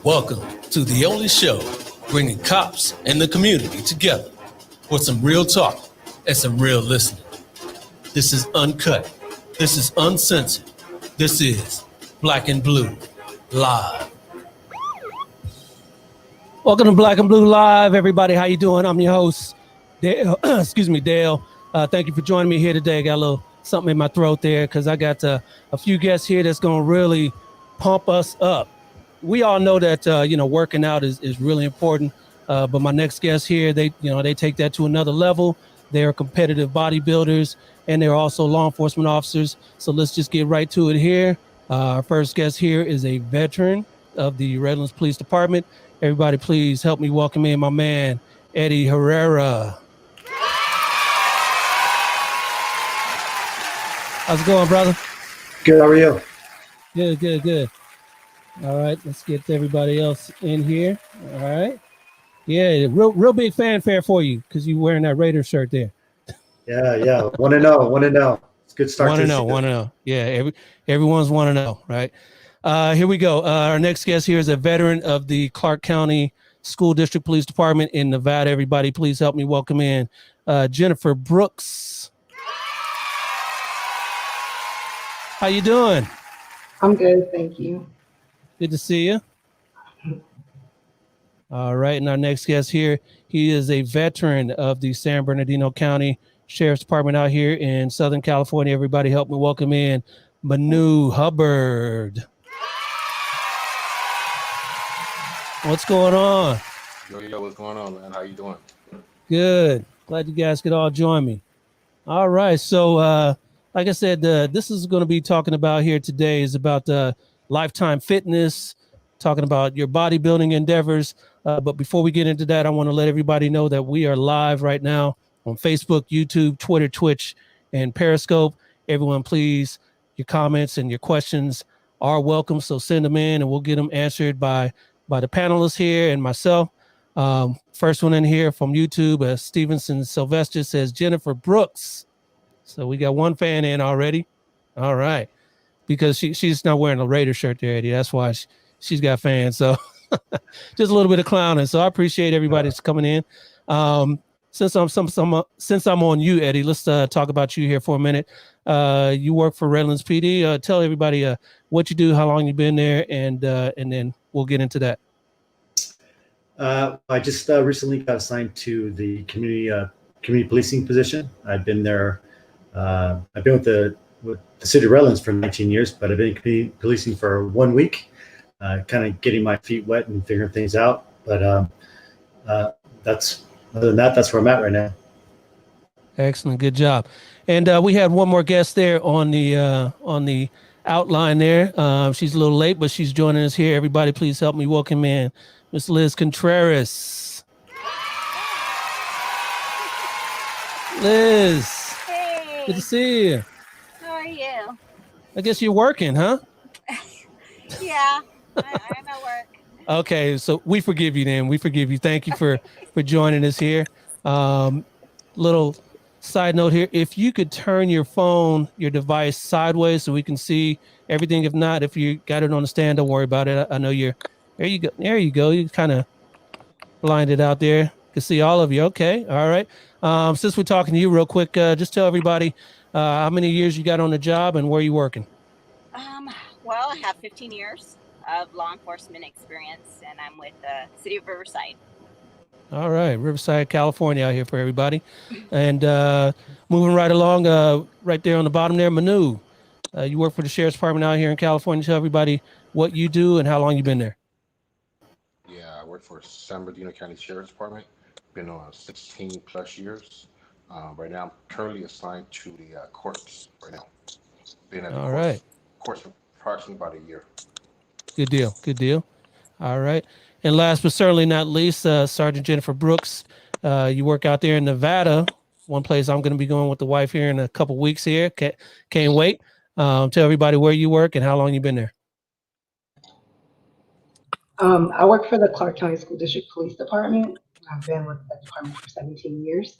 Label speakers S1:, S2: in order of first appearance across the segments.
S1: Welcome to the only show bringing cops and the community together for some real talk and some real listening. This is uncut. This is uncensored. This is Black and Blue Live. Welcome to Black and Blue Live, everybody. How you doing? I'm your host, Dale. Dale. Thank you for joining me here today. I got a little something in my throat there because I got a few guests here that's going to really pump us up. We all know that working out is really important. But my next guest here, they take that to another level. They are competitive bodybuilders and they're also law enforcement officers. So let's just get right to it here. Our first guest here is a veteran of the Redlands Police Department. Everybody, please help me welcome in my man, Eddie Herrera. How's it going, brother?
S2: Good. How are you?
S1: Good. All right, let's get everybody else in here. All right. Yeah, real big fanfare for you because you're wearing that Raiders shirt there.
S2: Yeah. Want to know. It's a good start.
S1: Want to know. Yeah, everyone's want to know, right? Here we go. Our next guest here is a veteran of the Clark County School District Police Department in Nevada. Everybody, please help me welcome in Jennifer Brooks. How you doing?
S3: I'm good, thank you.
S1: Good to see you. All right, and our next guest here, he is a veteran of the San Bernardino County Sheriff's Department out here in Southern California. Everybody help me welcome in Manu Hubbard. What's going on?
S4: Yo, what's going on, man? How you doing?
S1: Good. Glad you guys could all join me. All right, so like I said, this is going to be talking about here today is about Lifetime Fitness, talking about your bodybuilding endeavors. But before we get into that, I want to let everybody know that we are live right now on Facebook, YouTube, Twitter, Twitch, and Periscope. Everyone, please, your comments and your questions are welcome. So send them in and we'll get them answered by the panelists here and myself. First one in here from YouTube, Stevenson Sylvester says Jennifer Brooks. So we got one fan in already. All right. Because she's not wearing a Raider shirt there, Eddie. That's why she's got fans. So just a little bit of clowning. So I appreciate everybody that's coming in. Since I'm on you, Eddie, let's talk about you here for a minute. You work for Redlands PD. Tell everybody what you do, how long you've been there, and then we'll get into that.
S2: I just recently got assigned to the community policing position. I've been there. I've been with the city of Redlands for 19 years, but I've been community policing for 1 week, kind of getting my feet wet and figuring things out. But other than that, that's where I'm at right now.
S1: Excellent, good job. And we had one more guest there on the outline there. She's a little late, but she's joining us here. Everybody, please help me welcome in Miss Liz Contreras. Liz,
S5: hey,
S1: good to see you.
S5: How are you?
S1: I guess you're working, huh?
S5: Yeah, I'm at work.
S1: Okay, so we forgive you then. We forgive you. Thank you for joining us here. Little side note here. If you could turn your device sideways so we can see everything. If not, if you got it on the stand, don't worry about it. I know there you go. There you go. You kind of blinded out there. Can see all of you. Okay. All right. Since we're talking to you real quick, just tell everybody how many years you got on the job and where you working.
S5: Well, I have 15 years of law enforcement experience, and I'm with the city of Riverside.
S1: All right, Riverside, California, out here for everybody. And moving right along, right there on the bottom there, Manu. You work for the Sheriff's Department out here in California. Tell everybody what you do and how long you've been there.
S4: Yeah, I work for San Bernardino County Sheriff's Department. Been on 16 plus years. Right now, I'm currently assigned to the courts right now. Been at the courts for approximately about a year.
S1: Good deal. All right. And last but certainly not least, Sergeant Jennifer Brooks. You work out there in Nevada, one place I'm going to be going with the wife here in a couple weeks here. Can't wait. Tell everybody where you work and how long you've been there.
S3: I work for the Clark County School District Police Department. I've been with the department for 17 years.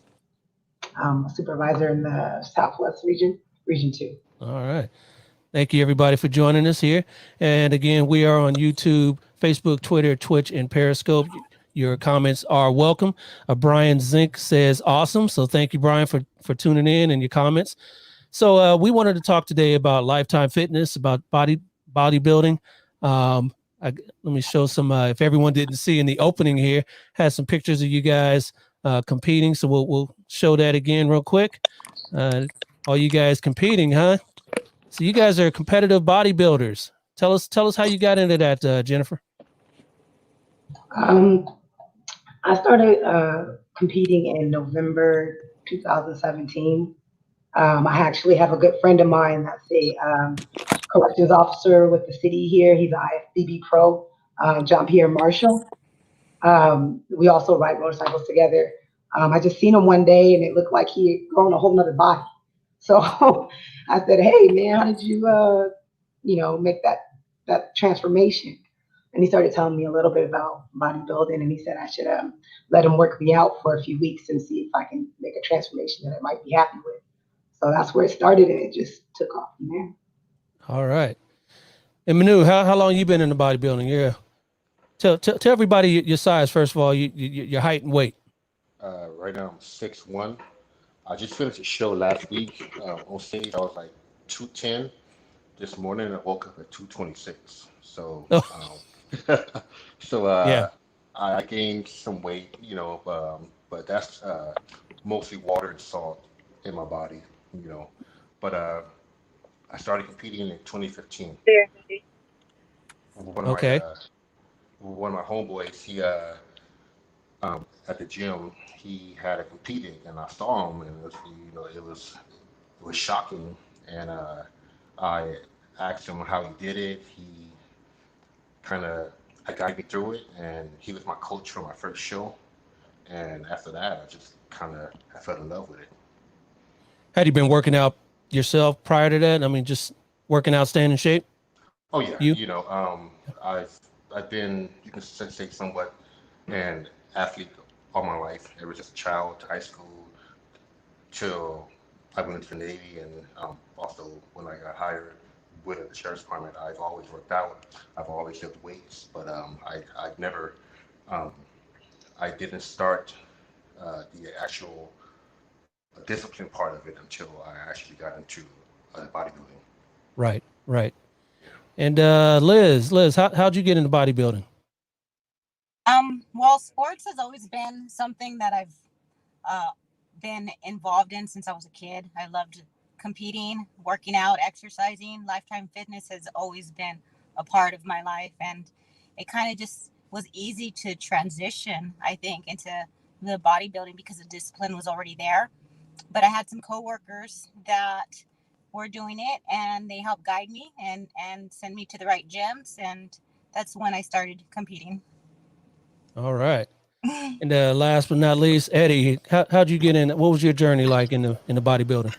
S3: I'm a supervisor in the Southwest region, Region 2.
S1: All right. Thank you, everybody, for joining us here. And again, we are on YouTube, Facebook, Twitter, Twitch, and Periscope. Your comments are welcome. Brian Zink says awesome. So thank you, Brian, for tuning in and your comments. So we wanted to talk today about Lifetime Fitness, about bodybuilding. Let me show some, if everyone didn't see in the opening here, has some pictures of you guys competing. So we'll show that again real quick. All you guys competing, huh? So you guys are competitive bodybuilders. Tell us how you got into that, Jennifer.
S3: I started competing in November 2017. I actually have a good friend of mine that's a corrections officer with the city here. He's an IFBB pro, Jean-Pierre Marshall. We also ride motorcycles together. I just seen him one day and it looked like he had grown a whole nother body. So I said, hey man, how did you, make that transformation? And he started telling me a little bit about bodybuilding, and he said I should let him work me out for a few weeks and see if I can make a transformation that I might be happy with. So that's where it started, and it just took off from there.
S1: All right. And Manu, how long you been in the bodybuilding? Yeah. Tell everybody your size, first of all, your height and weight.
S4: Right now I'm 6'1". I just finished a show last week on stage. I was like 210. This morning I woke up at 226. So,
S1: Yeah.
S4: I gained some weight, but that's mostly water and salt in my body, But I started competing in 2015.
S1: Okay.
S4: One of my homeboys, he at the gym, he had a competing, and I saw him, and it was shocking. And I asked him how he did it. He kind of guided me through it, and he was my coach for my first show. And after that, I fell in love with it.
S1: Had you been working out yourself prior to that? I mean, just working out, staying in shape?
S4: Oh yeah,
S1: You?
S4: I've been, you can say, somewhat an athlete all my life, ever since a child, to high school, till I went into the Navy, and also when I got hired with the sheriff's department, I've always worked out. I've always lifted weights, but I've never, I didn't start the actual discipline part of it until I actually got into bodybuilding.
S1: Right. And Liz, how'd you get into bodybuilding?
S5: Well, sports has always been something that I've been involved in since I was a kid. I loved competing, working out, exercising. Lifetime Fitness has always been a part of my life, and it kind of just was easy to transition, I think, into the bodybuilding because the discipline was already there. But I had some coworkers that were doing it, and they helped guide me and send me to the right gyms, and that's when I started competing.
S1: All right. And last but not least, Eddie, how'd you get in? What was your journey like in the bodybuilding?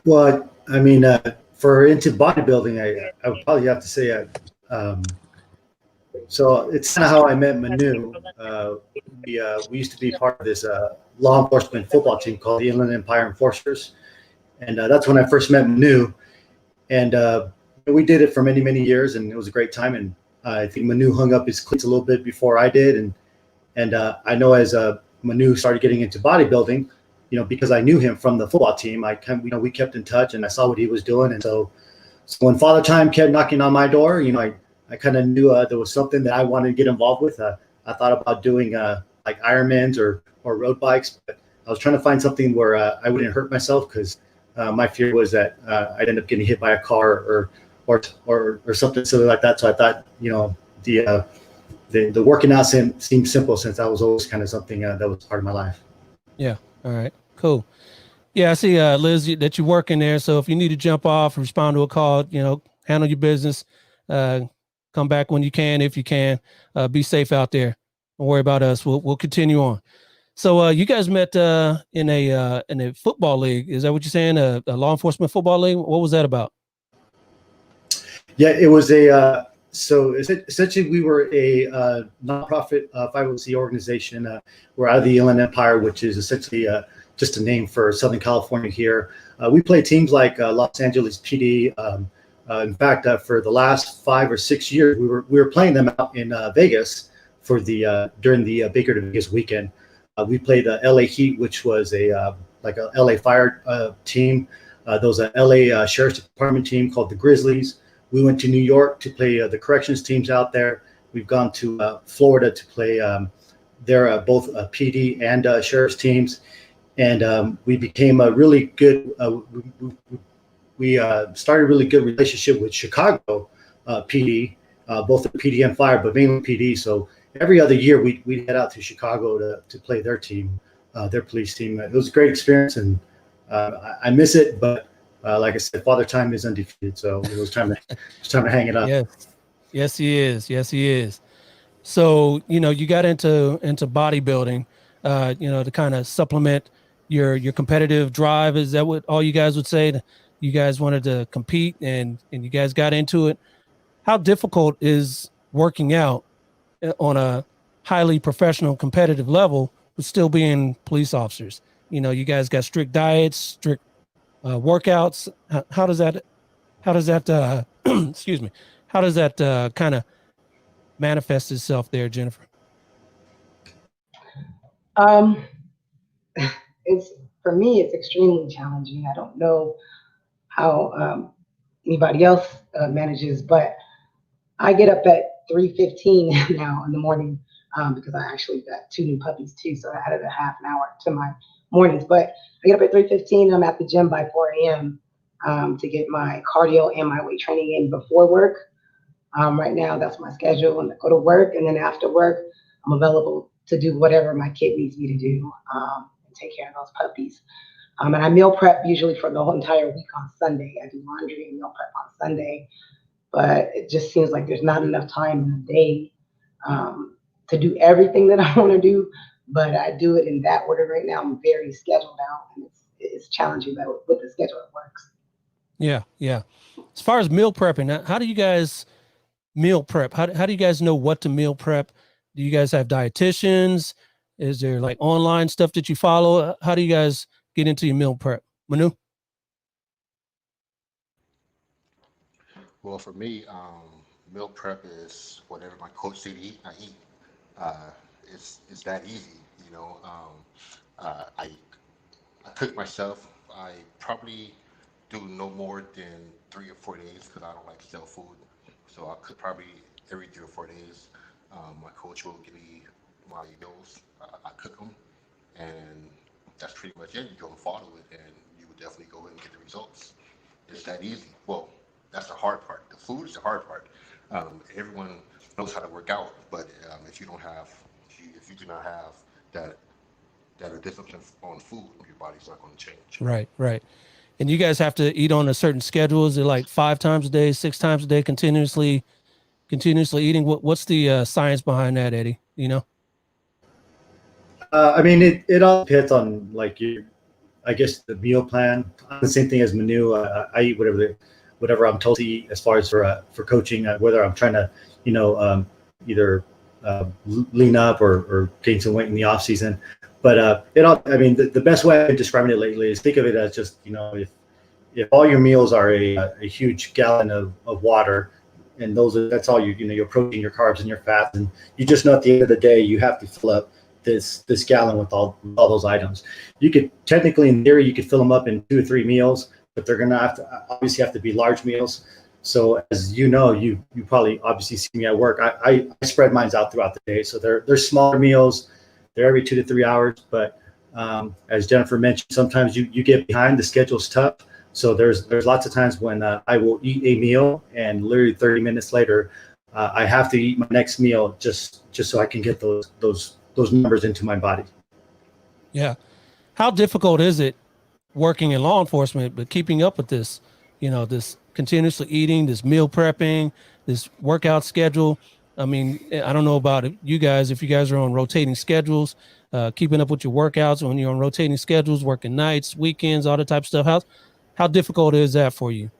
S2: Well, I mean, for into bodybuilding, I would probably have to say, so it's kind of how I met Manu. We used to be part of this law enforcement football team called the Inland Empire Enforcers, and that's when I first met Manu. And we did it for many, many years, and it was a great time. And I think Manu hung up his cleats a little bit before I did, and I know as Manu started getting into bodybuilding, because I knew him from the football team, we kept in touch, and I saw what he was doing. And so when Father Time kept knocking on my door, I kind of knew there was something that I wanted to get involved with. I thought about doing like Ironmans or road bikes, but I was trying to find something where I wouldn't hurt myself, because my fear was that I'd end up getting hit by a car or something silly like that. So I thought, the working out seemed simple, since that was always kind of something that was part of my life. Yeah.
S1: All right. Cool. Yeah, I see, Liz, that you work in there. So if you need to jump off, respond to a call, handle your business, come back when you can, if you can. Be safe out there. Don't worry about us. We'll continue on. So you guys met in a football league. Is that what you're saying? A law enforcement football league? What was that about?
S2: Yeah, it was so essentially we were a nonprofit 501c organization. We're out of the Inland Empire, which is essentially just a name for Southern California here. We play teams like Los Angeles PD, In fact, for the last 5 or 6 years, we were playing them out in Vegas for the during the Baker to Vegas weekend. We played the LA Heat, which was a like a LA Fire team. There was a LA Sheriff's Department team called the Grizzlies. We went to New York to play the corrections teams out there. We've gone to Florida to play their both PD and sheriff's teams, and we became a really good. We started a really good relationship with Chicago PD, both the PD and Fire, but mainly PD. So every other year we'd head out to Chicago to play their team, their police team. It was a great experience, and I miss it. But like I said, Father Time is undefeated, so it was time to hang it up.
S1: Yes, he is. Yes, he is. So you got into bodybuilding, to kind of supplement your competitive drive. Is that what all you guys would say? You guys wanted to compete, and you guys got into it. How difficult is working out on a highly professional competitive level, but still being police officers? You guys got strict diets, strict workouts. How does that excuse me, how does that kind of manifest itself there, Jennifer?
S3: It's for me, it's extremely challenging. I don't know how anybody else manages, but I get up at 3:15 now in the morning because I actually got two new puppies too, so I added a half an hour to my mornings. But I get up at 3:15. I'm at the gym by 4 a.m. To get my cardio and my weight training in before work. Right now, that's my schedule, and I go to work, and then after work, I'm available to do whatever my kid needs me to do and take care of those puppies. And I meal prep usually for the whole entire week on Sunday. I do laundry and meal prep on Sunday, but it just seems like there's not enough time in the day to do everything that I want to do. But I do it in that order right now. I'm very scheduled out, and it's challenging, but with the schedule, it works.
S1: Yeah. As far as meal prepping, how do you guys meal prep? How do you guys know what to meal prep? Do you guys have dietitians? Is there like online stuff that you follow? How do you guys get into your meal prep? Manu?
S4: Well, for me, meal prep is whatever my coach said to eat, I eat. Uh, it's that easy, you know. I cook myself. I probably do no more than 3 or 4 days because I don't like stale food. So I cook probably every 3 or 4 days. My coach will give me my meals. I cook them, and that's pretty much it. You go and follow it, and you would definitely go ahead and get the results. It's that easy. Well, that's the hard part. The food is the hard part. Everyone knows how to work out, but if you do not have that are disciplined on food, your body's not going to change.
S1: Right. And you guys have to eat on a certain schedule. Is it like 5 times a day, 6 times a day, continuously eating? What's the science behind that, Eddie?
S2: I mean, it all depends on like I guess the meal plan. I'm the same thing as Manu. I eat whatever I'm told to eat as far as for coaching, whether I'm trying to, either lean up or gain some weight in the off season. But I mean, the best way I've been describing it lately is think of it as just, if all your meals are a huge gallon of water, and that's all your protein, your carbs, and your fats, and you just know at the end of the day you have to fill up this gallon with all those items. You could technically, in theory, you could fill them up in 2 or 3 meals, but they're gonna obviously have to be large meals. So as you know, you probably obviously see me at work. I spread mine out throughout the day, so they're smaller meals. They're every 2 to 3 hours, but as Jennifer mentioned, sometimes you get behind. The schedule's tough, so there's lots of times when I will eat a meal, and literally 30 minutes later, I have to eat my next meal just so I can get those numbers into my body.
S1: Yeah. How difficult is it working in law enforcement, but keeping up with this, this continuously eating, this meal prepping, this workout schedule? I mean, I don't know about you guys, if you guys are on rotating schedules, keeping up with your workouts when you're on rotating schedules, working nights, weekends, all that type of stuff. How difficult is that for you?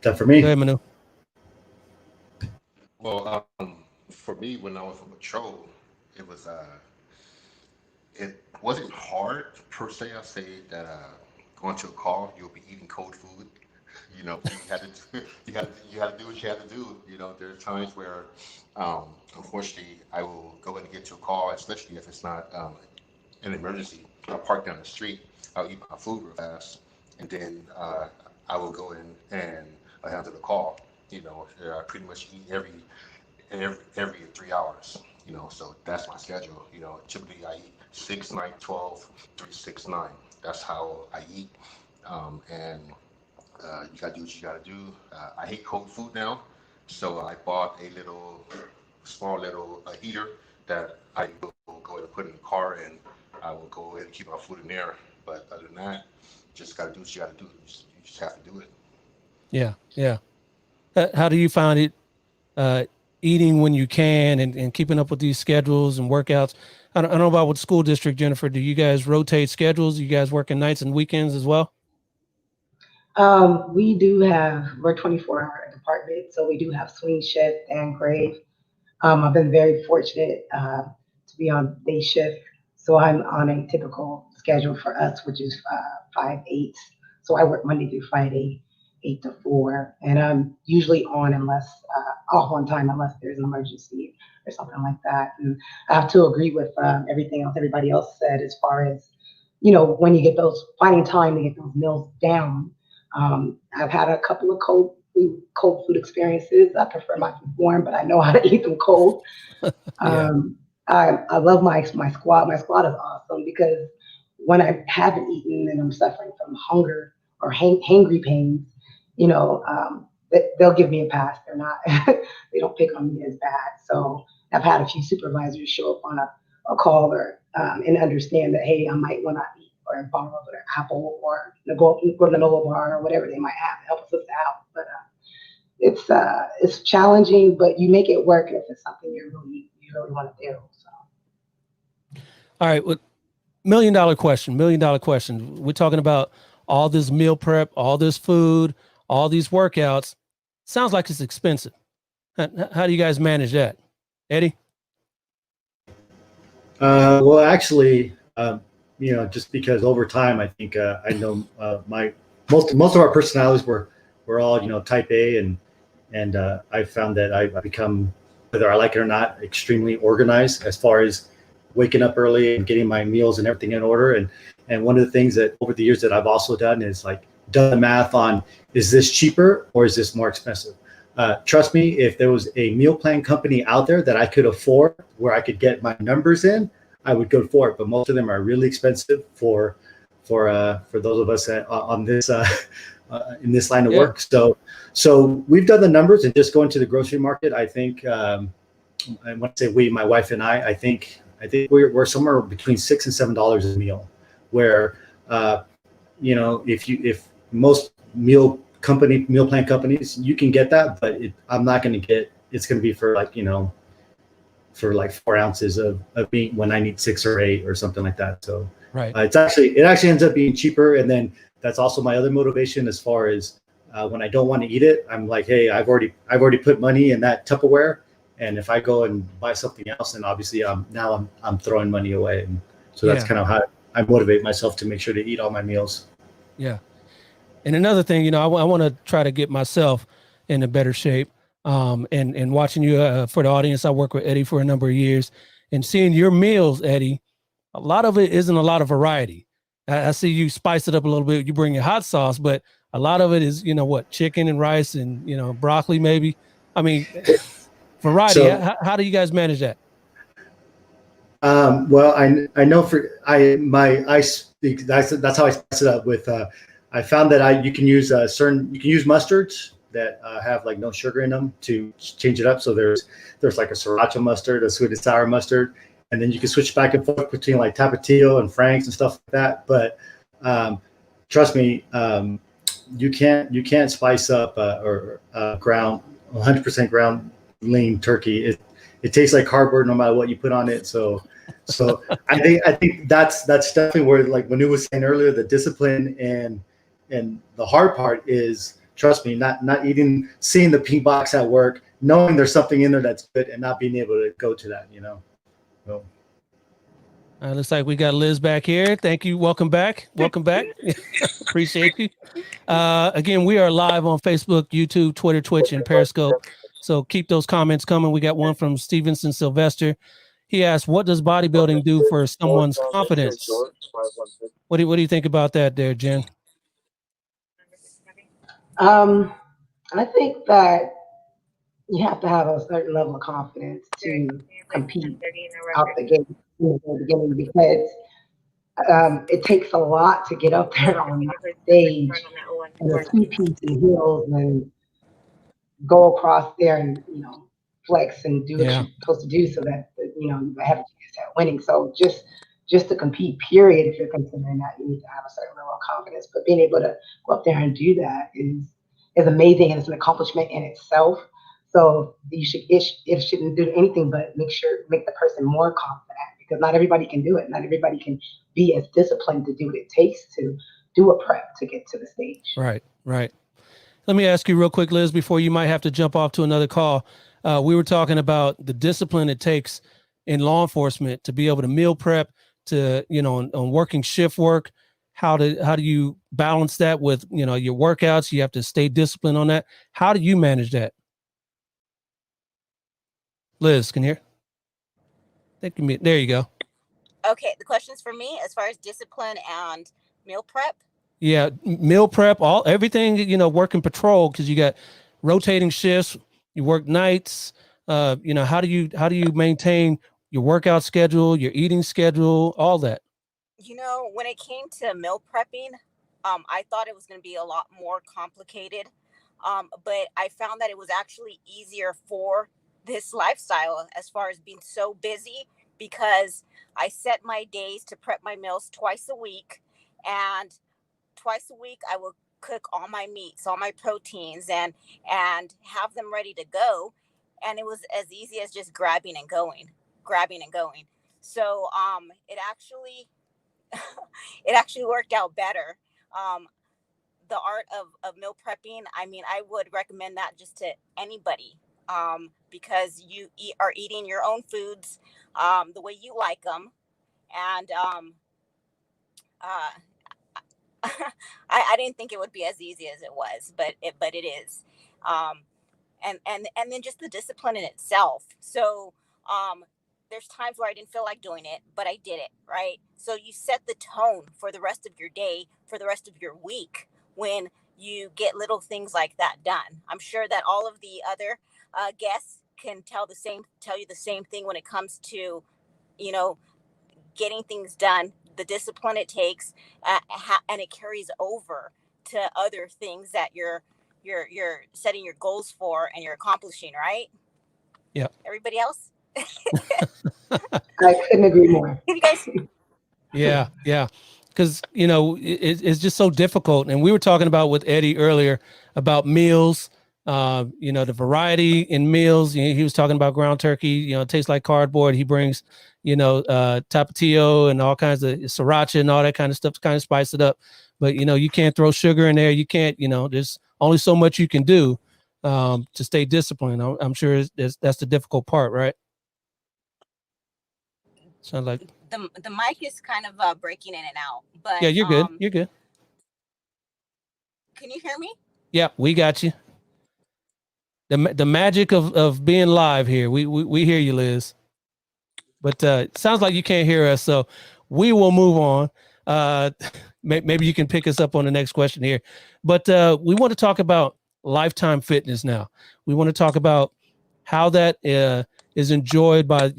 S2: That for me.
S1: Go ahead, Manu.
S4: Well, for me, when I was on patrol, it was it wasn't hard per se. I say that going to a call, you'll be eating cold food. You know, you had to you had to do what you had to do. You know, there are times where, unfortunately, I will go in and get to a call, especially if it's not an emergency. I'll park down the street. I'll eat my food real fast, and then I will go in and handle the call. You know, I pretty much eat every 3 hours. You know, so that's my schedule. You know, typically I eat 6, 9, 12, 3, 6, 9. That's how I eat. And you gotta do what you gotta do. I hate cold food now, so I bought a small little heater that I will go ahead and put in the car, and I will go ahead and keep my food in there. But other than that, just gotta do what you gotta do. You just have to do it.
S1: Yeah, yeah. How do you find it eating when you can and keeping up with these schedules and workouts? I don't know about what school district, Jennifer. Do you guys rotate schedules? You guys working nights and weekends as well?
S3: We're 24-hour department, so we do have swing shift and grade. I've been very fortunate to be on day shift, so I'm on a typical schedule for us, which is 5/8. So I work Monday through Friday, 8 to 4, and I'm usually on unless off on time unless there's an emergency or something like that. And I have to agree with everything else everybody else said as far as when you get finding time to get those meals down. I've had a couple of cold food experiences. I prefer my food warm, but I know how to eat them cold.
S1: Yeah.
S3: I love my squad. My squad is awesome because when I haven't eaten and I'm suffering from hunger or hangry pains, they'll give me a pass. They're not, they don't pick on me as bad. So I've had a few supervisors show up on a call and understand that, hey, I might want to eat or borrow an apple or go to the Nova bar or whatever they might have to help us out. But it's challenging, but you make it work if it's something you really want to do. So.
S1: All right. Well, million dollar question. We're talking about all this meal prep, all this food, all these workouts. Sounds like it's expensive. How do you guys manage that? Eddie?
S2: Well, actually, just because over time, I think I know most of our personalities we're all type A, and I found that I become, whether I like it or not, extremely organized as far as waking up early and getting my meals and everything in order. And one of the things that over the years that I've also done is done the math on, is this cheaper or is this more expensive? Trust me, if there was a meal plan company out there that I could afford where I could get my numbers in, I would go for it. But most of them are really expensive for those of us on this in this line of work. So we've done the numbers, and just going to the grocery market, I think, and when I say we, my wife and I think we're somewhere between $6 and $7 a meal. Where if most meal plan companies, you can get that, but I'm not going to get. It's going to be for for 4 ounces of meat when I need 6 or 8 or something like that. So
S1: right.
S2: It actually ends up being cheaper, and then that's also my other motivation as far as when I don't want to eat it. I'm like, hey, I've already put money in that Tupperware, and if I go and buy something else, then obviously I'm throwing money away, and so that's kind of how I motivate myself to make sure to eat all my meals.
S1: Yeah. And another thing, I want to try to get myself in a better shape. And watching you for the audience, I worked with Eddie for a number of years, and seeing your meals, Eddie, a lot of it isn't a lot of variety. I see you spice it up a little bit. You bring your hot sauce, but a lot of it is, chicken and rice and, broccoli, maybe. I mean, variety. So, how do you guys manage that?
S2: Well, I know that's how I spice it up with. I found that you can use mustards that have no sugar in them to change it up. So there's a sriracha mustard, a sweet and sour mustard, and then you can switch back and forth between Tapatio and Frank's and stuff like that. But trust me, you can't spice up or ground 100% ground lean turkey. It tastes like cardboard no matter what you put on it. So I think that's definitely where, like Manu was saying earlier, the discipline and the hard part is, trust me, not seeing the pink box at work, knowing there's something in there that's good, and not being able to go to that. So.
S1: Looks like we got Liz back here. Thank you. Welcome back. Welcome back. Appreciate you. Again, we are live on Facebook, YouTube, Twitter, Twitch, and Periscope. So keep those comments coming. We got one from Stevenson Sylvester. He asked, "What does bodybuilding do for someone's confidence?" What do you think about that, there, Jen?
S3: I think that you have to have a certain level of confidence to compete out the gate in the beginning because it takes a lot to get up there on that stage in a two-piece and heels and go across there and flex and do what
S1: Yeah.
S3: you're supposed to do so that you have a chance at winning. So just to compete, period, if you're considering that, you need to have a certain level of confidence. But being able to go up there and do that is amazing and it's an accomplishment in itself. So it shouldn't do anything but make the person more confident because not everybody can do it. Not everybody can be as disciplined to do what it takes to do a prep to get to the stage.
S1: Right. Let me ask you real quick, Liz, before you might have to jump off to another call. We were talking about the discipline it takes in law enforcement to be able to meal prep, to on working shift work. How do you balance that with your workouts? You have to stay disciplined on that. How do you manage that? Liz, can you hear? There you go.
S5: Okay, the question's for me as far as discipline and meal prep.
S1: Yeah, meal prep, everything, working patrol because you got rotating shifts, you work nights. How do you maintain your workout schedule, your eating schedule, all that?
S5: When it came to meal prepping, I thought it was going to be a lot more complicated. But I found that it was actually easier for this lifestyle as far as being so busy because I set my days to prep my meals twice a week, and twice a week I will cook all my meats, all my proteins, and have them ready to go. And it was as easy as just grabbing and going. So it actually it actually worked out better. The art of meal prepping, I mean, I would recommend that just to anybody, because are eating your own foods the way you like them. And uh, I didn't think it would be as easy as it was, but it is. And then just the discipline in itself. So there's times where I didn't feel like doing it, but I did it, right? So you set the tone for the rest of your day, for the rest of your week when you get little things like that done. I'm sure that all of the other guests can tell you the same thing when it comes to, getting things done, the discipline it takes, and it carries over to other things that you're setting your goals for and you're accomplishing, right?
S1: Yeah.
S5: Everybody else?
S3: I couldn't agree more.
S5: You guys?
S1: Yeah. Because it's just so difficult. And we were talking about with Eddie earlier about meals. The variety in meals. He was talking about ground turkey. It tastes like cardboard. He brings, tapatio and all kinds of sriracha and all that kind of stuff to kind of spice it up. But you can't throw sugar in there. You can't. There's only so much you can do to stay disciplined. I'm sure that's the difficult part, right? Sounds like
S5: The mic is kind of breaking in and out, but
S1: yeah, you're good. You're good.
S5: Can you hear me?
S1: Yeah, we got you. The magic of being live here. We hear you, Liz. But it sounds like you can't hear us, so we will move on. Maybe you can pick us up on the next question here. But we want to talk about lifetime fitness now. We want to talk about how that is enjoyed by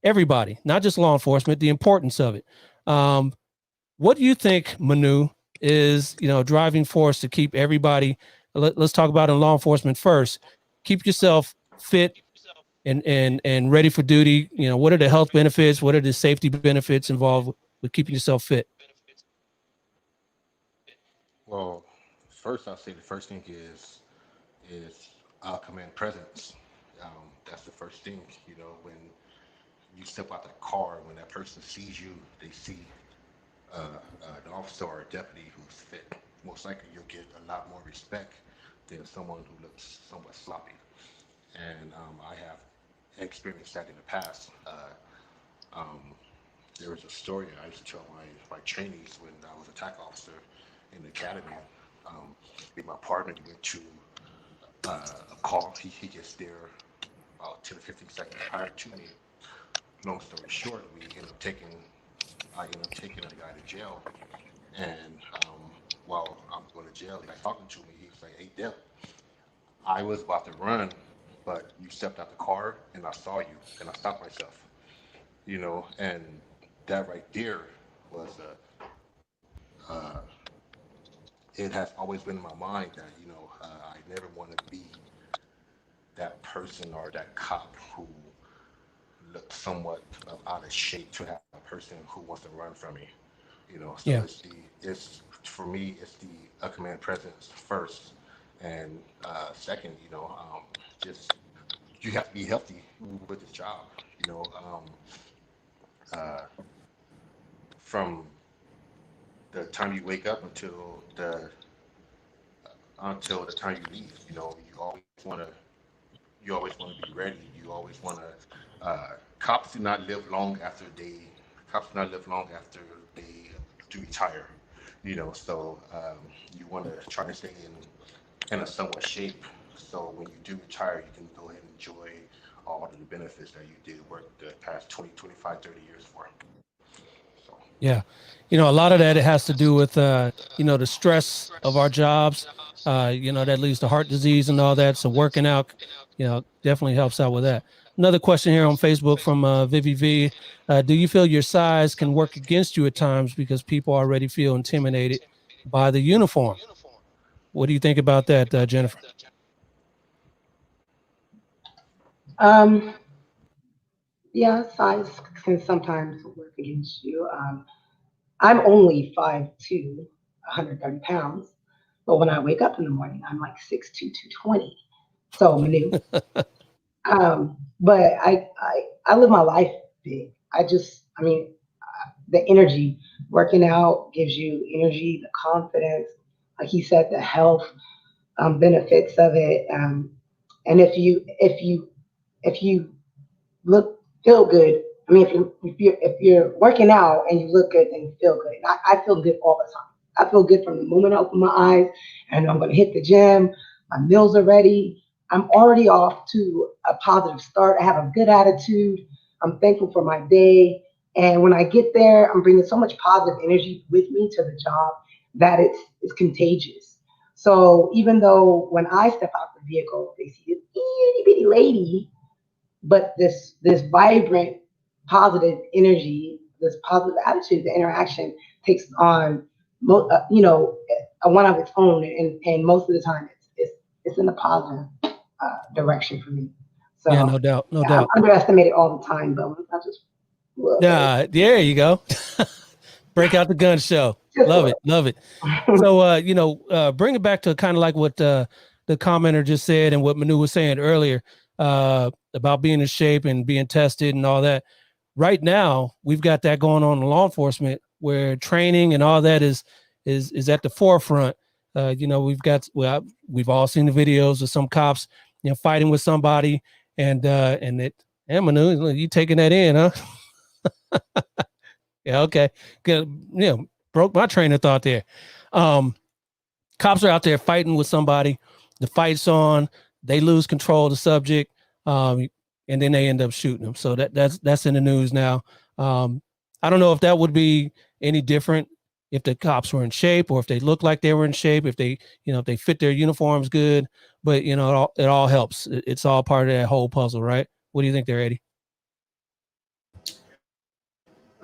S1: everybody, not just law enforcement. The importance of it. What do you think, Manu, is driving force to keep everybody? Let's talk about in law enforcement first. Keep yourself fit and ready for duty. What are the health benefits? What are the safety benefits involved with keeping yourself fit?
S4: Well, first I'll say the first thing is I'll command presence. That's the first thing. When you step out the car, when that person sees you, they see an officer or a deputy who's fit. Most likely, you'll get a lot more respect than someone who looks somewhat sloppy. And I have experienced that in the past. Um, there was a story I used to tell my trainees when I was a TAC officer in the academy. Me and my partner went to a call. He gets there about 10 to 15 seconds prior to me. Long story short, I ended up taking the guy to jail. And while I'm going to jail, he's like talking to me. He was like, "Hey, Deb, I was about to run, but you stepped out the car and I saw you and I stopped myself." And that right there was it has always been in my mind that, I never want to be that person or that cop who looked somewhat out of shape to have a person who wants to run from me. So
S1: Yeah.
S4: it's for me, it's the command presence first, and second, just you have to be healthy with this job. Uh, from the time you wake up until the time you leave, you always want to be ready. You always want to. Cops do not live long after they do retire. So you want to try to stay in a somewhat shape. So when you do retire, you can go ahead and enjoy all of the benefits that you did work the past 20, 25, 30 years for. So.
S1: Yeah. A lot of that, it has to do with, the stress of our jobs, that leads to heart disease and all that. So working out, definitely helps out with that. Another question here on Facebook from Vivi V. Do you feel your size can work against you at times because people already feel intimidated by the uniform? What do you think about that, Jennifer?
S3: Yeah, size can sometimes work against you. I'm only 5'2", 130 pounds, but when I wake up in the morning, I'm like 6'2", 220. So new. But I live my life big. The energy, working out gives you energy, the confidence, like he said, the health benefits of it. And if you feel good, if you're working out and you look good, then you feel good. And I feel good all the time. I feel good from the moment I open my eyes and I'm going to hit the gym. My meals are ready. I'm already off to a positive start. I have a good attitude. I'm thankful for my day. And when I get there, I'm bringing so much positive energy with me to the job that it's contagious. So even though when I step out the vehicle, they see this itty bitty lady, but this vibrant, positive energy, this positive attitude, the interaction takes on, a one of its own, and most of the time it's in a positive direction for me. So
S1: Yeah, no doubt, no doubt.
S3: I'm underestimated all the time, but I just
S1: Yeah, there you go. Break out the gun show. Love it. So, bring it back to kind of like what the commenter just said and what Manu was saying earlier about being in shape and being tested and all that. Right now, we've got that going on in law enforcement where training and all that is at the forefront. We've all seen the videos of some cops, fighting with somebody, and Manu, you taking that in, huh? Yeah, okay. Good. Broke my train of thought there. Cops are out there fighting with somebody. The fight's on. They lose control of the subject, and then they end up shooting them. So that's in the news now. I don't know if that would be any different if the cops were in shape or if they looked like they were in shape, if they fit their uniforms good. But it all helps. It's all part of that whole puzzle, right? What do you think there, Eddie?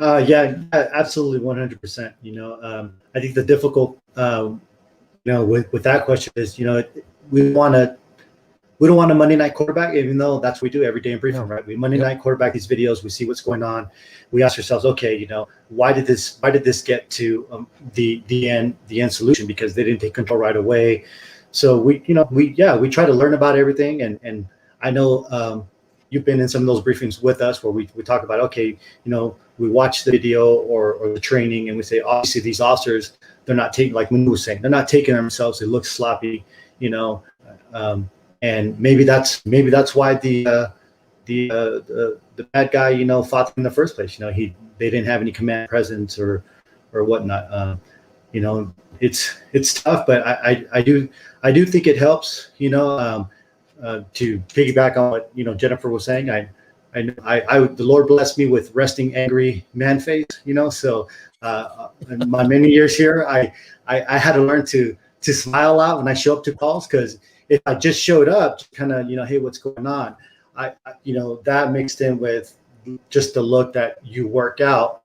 S2: Yeah, absolutely, 100%. I think the difficult, with that question is, we don't want a Monday night quarterback, even though that's what we do every day in briefing, right? We Monday night quarterback these videos. We see what's going on. We ask ourselves, okay, why did this get to the end solution? Because they didn't take control right away. So we try to learn about everything, and I know you've been in some of those briefings with us where we talk about, okay, we watch the video or the training and we say, obviously these officers, they're not taking, like Manu was saying, they're not taking themselves. They look sloppy, and maybe that's why the the bad guy, you know, fought them in the first place. You know, they didn't have any command presence or whatnot. You know, it's tough, but I do think it helps. You know, to piggyback on what, you know, Jennifer was saying, the Lord blessed me with resting angry man face. You know, so in my many years here, I had to learn to smile out when I show up to calls, because if I just showed up, kind of, you know, hey, what's going on? You know, that mixed in with just the look that you work out.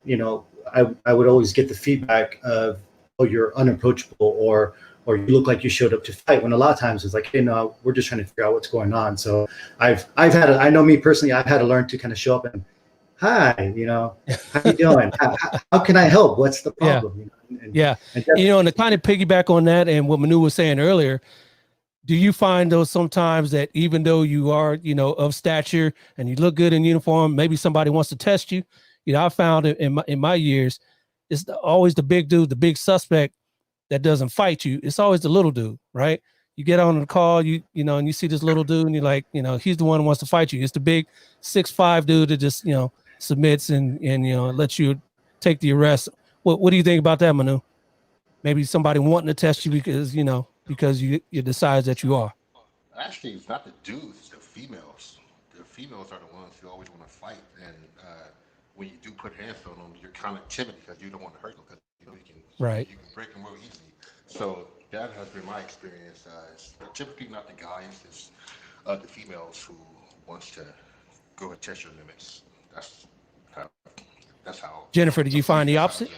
S2: You know, I would always get the feedback of, oh, you're unapproachable, or you look like you showed up to fight, when a lot of times it's like, hey, no, we're just trying to figure out what's going on. So I know me personally, I've had to learn to kind of show up and, hi, you know, how you doing? How can I help? What's the problem? You know,
S1: you know, and to kind of piggyback on that and what Manu was saying earlier, do you find though sometimes that even though you are, you know, of stature and you look good in uniform, maybe somebody wants to test you? You know, I found it in my years, it's always the big dude, the big suspect that doesn't fight you. It's always the little dude, right? You get on the call, you know, and you see this little dude, and you're like, you know, he's the one who wants to fight you. It's the big 6'5" dude that just, you know, submits and you know, lets you take the arrest. What do you think about that, Manu? Maybe somebody wanting to test you because, you know, because you decide that you are.
S4: Actually, it's not the dudes, it's the females. The females are the ones who always want to fight, and when you do put hands on them, you're kind of timid because you don't want to hurt them, because you know
S1: Right.
S4: you can break them real easily. So that has been my experience. It's typically not the guys, it's the females who wants to go and test your limits. That's how, that's how
S1: Jennifer, did
S4: some
S1: you find the
S4: that's how it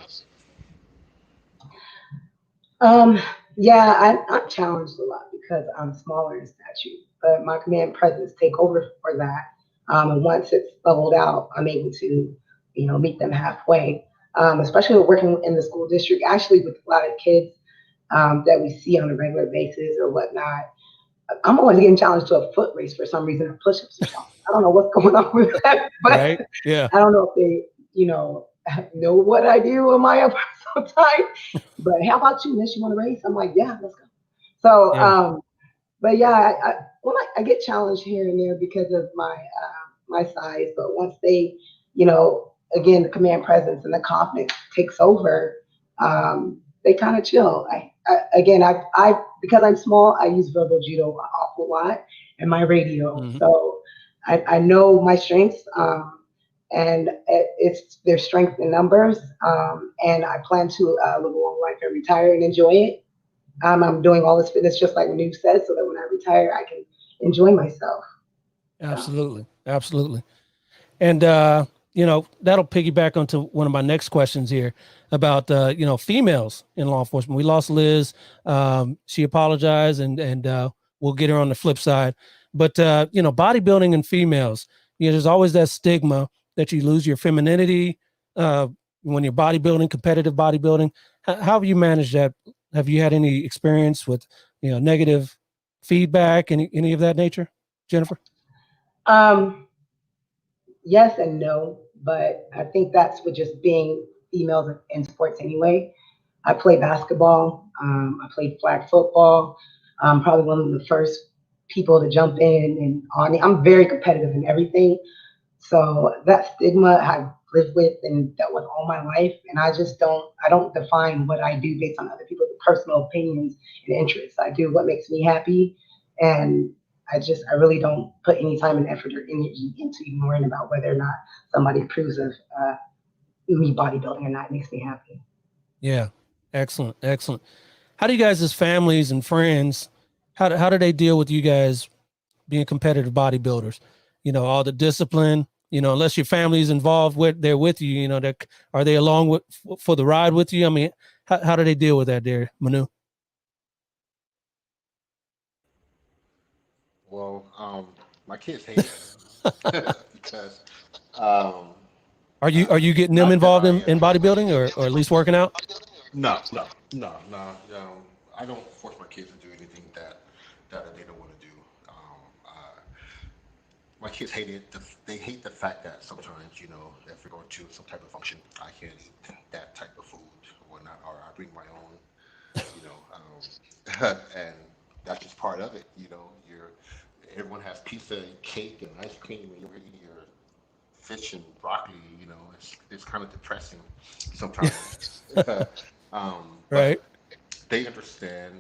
S1: opposite?
S4: is.
S3: Yeah, I'm challenged a lot because I'm smaller in stature, but my command presence take over for that. And once it's leveled out, I'm able to, you know, meet them halfway. Especially working in the school district, actually with a lot of kids that we see on a regular basis or whatnot. I'm always getting challenged to a foot race for some reason, or push-ups or something. I don't know what's going on with that, but
S1: Right. Yeah.
S3: I don't know if they, you know what I do in my personal time. But how about you, Miss? You want to race? I'm like, yeah, let's go. So,
S1: Yeah.
S3: but yeah, I get challenged here and there because of my size. But once they, you know, again, the command presence and the confidence takes over, they kind of chill. Again, I because I'm small, I use verbal judo an awful lot in my radio.
S1: Mhm.
S3: So I know my strengths. And it's their strength in numbers. And I plan to live a long life and retire and enjoy it. I'm doing all this fitness just like Manu said, so that when I retire, I can enjoy myself. So,
S1: Absolutely. Absolutely. And you know, that'll piggyback onto one of my next questions here about you know, females in law enforcement. We lost Liz. She apologized, and we'll get her on the flip side. But you know, bodybuilding and females, you know, there's always that stigma that you lose your femininity when you're bodybuilding, competitive bodybuilding. How have you managed that? Have you had any experience with, you know, negative feedback, any of that nature, Jennifer?
S3: um, yes and no, but I think that's with just being females in sports anyway. I play basketball. I played flag football. I'm probably one of the first people to jump in and on. I'm very competitive in everything. So that stigma I've lived with and dealt with all my life, and I don't define what I do based on other people's personal opinions and interests. I do what makes me happy, and I really don't put any time and effort or energy into ignoring about whether or not somebody approves of me bodybuilding or not. It makes me happy.
S1: Yeah. Excellent. Excellent. How do you guys as families and friends, how do they deal with you guys being competitive bodybuilders? You know, all the discipline, you know, unless your family's involved with, they're with you, you know, that are they along with for the ride with you? I mean, how do they deal with that there, Manu?
S4: Well, my kids hate it because um,
S1: Are you getting them
S4: not that
S1: involved in bodybuilding or at least working out?
S4: no. I don't force my kids to do anything that they don't want to do. My kids hate it. They hate the fact that sometimes, you know, if we're going to some type of function, I can't eat that type of food or not, or I bring my own, you know, and that's just part of it. You know, everyone has pizza and cake and ice cream, and you're eating your fish and broccoli. It's kind of depressing sometimes.
S1: Right.
S4: But they understand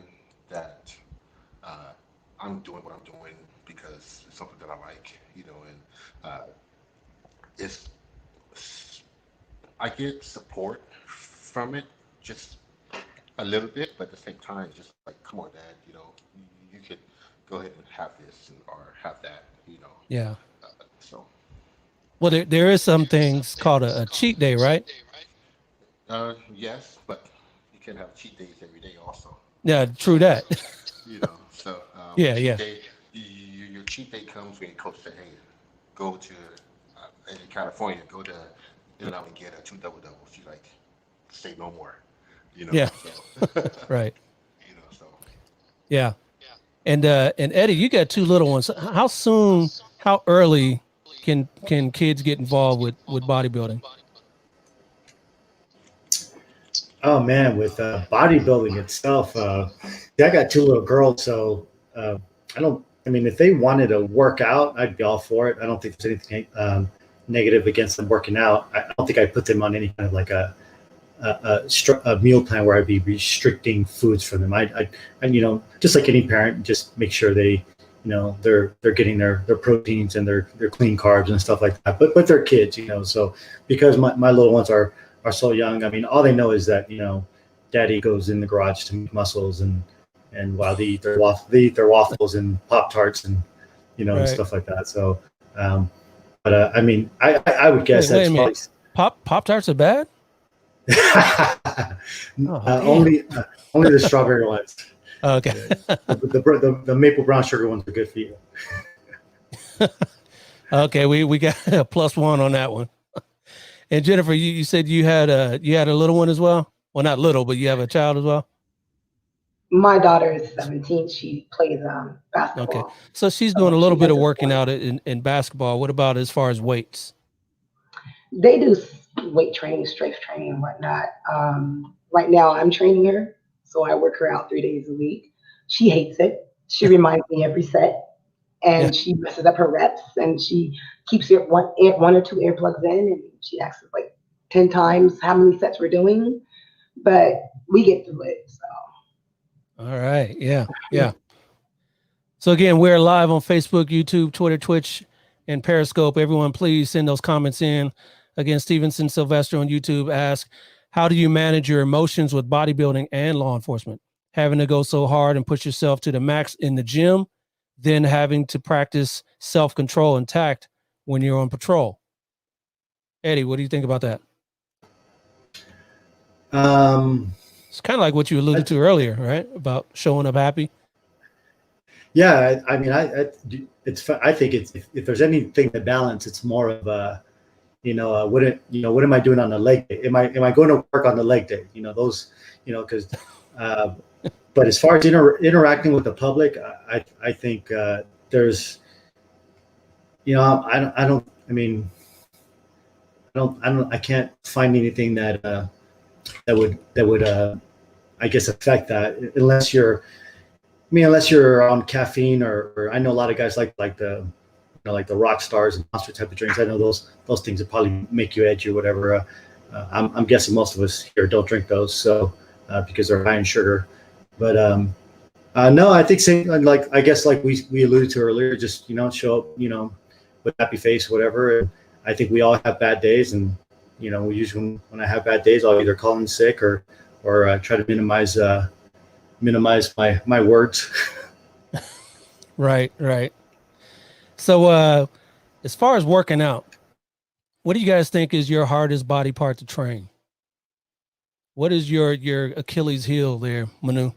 S4: that uh, I'm doing what I'm doing because it's something that I like, and uh, it's I get support from it, just a little bit, but at the same time, it's just like, come on, Dad, you could go ahead and have this or have that.
S1: Yeah.
S4: So,
S1: Well, there is some things called a cheat day, right?
S4: yes, but you can have cheat days every day also.
S1: Yeah, true
S4: So,
S1: that.
S4: so
S1: Yeah,
S4: cheat
S1: yeah,
S4: day, your cheat day comes when your coach said, hey, go to in California, go to In-N-Out and get a two double doubles. You like say no more,
S1: yeah.
S4: so
S1: Right.
S4: so
S1: Yeah. And Eddie, you got two little ones. How soon, how early can kids get involved with bodybuilding?
S2: Oh man, with bodybuilding itself, I got two little girls, so I don't. I mean, if they wanted to work out, I'd be all for it. I don't think there's anything negative against them working out. I don't think I put them on any kind of like a meal plan where I'd be restricting foods for them. I just like any parent, just make sure they, they're getting their proteins and their clean carbs and stuff like that. But they're kids, so because my little ones are so young, I mean, all they know is that, daddy goes in the garage to make muscles and while they eat their waffles and Pop Tarts and, and
S1: Right.
S2: stuff like that. So, but I mean, I would guess
S1: Wait a
S2: that's
S1: minute.
S2: probably
S1: Pop Tarts are bad? Oh, damn.
S2: only the strawberry ones.
S1: Okay.
S2: Yeah. The maple brown sugar ones are good for you.
S1: Okay, we got a +1 on that one. And Jennifer, you said you had a little one as well? Well, not little, but you have a child as well?
S3: My daughter is 17. She plays
S1: Okay.
S3: basketball.
S1: So she's doing
S3: So
S1: a little
S3: she
S1: bit of
S3: enters
S1: working
S3: sport.
S1: out in basketball. What about as far as weights?
S3: They do weight training, strength training, and whatnot. Right now, I'm training her, so I work her out 3 days a week. She hates it. She reminds me every set,
S1: Yeah.
S3: and she messes up her reps, and she keeps one or two earplugs in, and she asks us like 10 times how many sets we're doing, but we get through it. So.
S1: All right. Yeah. Yeah. So again, we're live on Facebook, YouTube, Twitter, Twitch, and Periscope. Everyone, please send those comments in. Again, Stevenson Sylvester on YouTube asks, how do you manage your emotions with bodybuilding and law enforcement? Having to go so hard and push yourself to the max in the gym, then having to practice self-control and tact when you're on patrol. Eddie, what do you think about that?
S2: Um,
S1: It's kind of like what you alluded to earlier, right? About showing up happy.
S2: yeah, I mean, I think it's if there's anything to balance, it's more of what am I doing on the leg day? Am I going to work on the leg day? Those, because, uh, but as far as interacting with the public, I think there's, I don't, I mean, I can't find anything that would I guess affect that unless you're on caffeine or I know a lot of guys like like the rock stars and monster type of drinks. I know those things would probably make you edgy or whatever. I'm guessing most of us here don't drink those, so because they're high in sugar. But no, I think same like I guess like we alluded to earlier, just show up with happy face, whatever. And I think we all have bad days, and usually when I have bad days, I'll either call in sick or try to minimize my words.
S1: Right, right. So as far as working out, what do you guys think is your hardest body part to train? What is your Achilles heel there, Manu?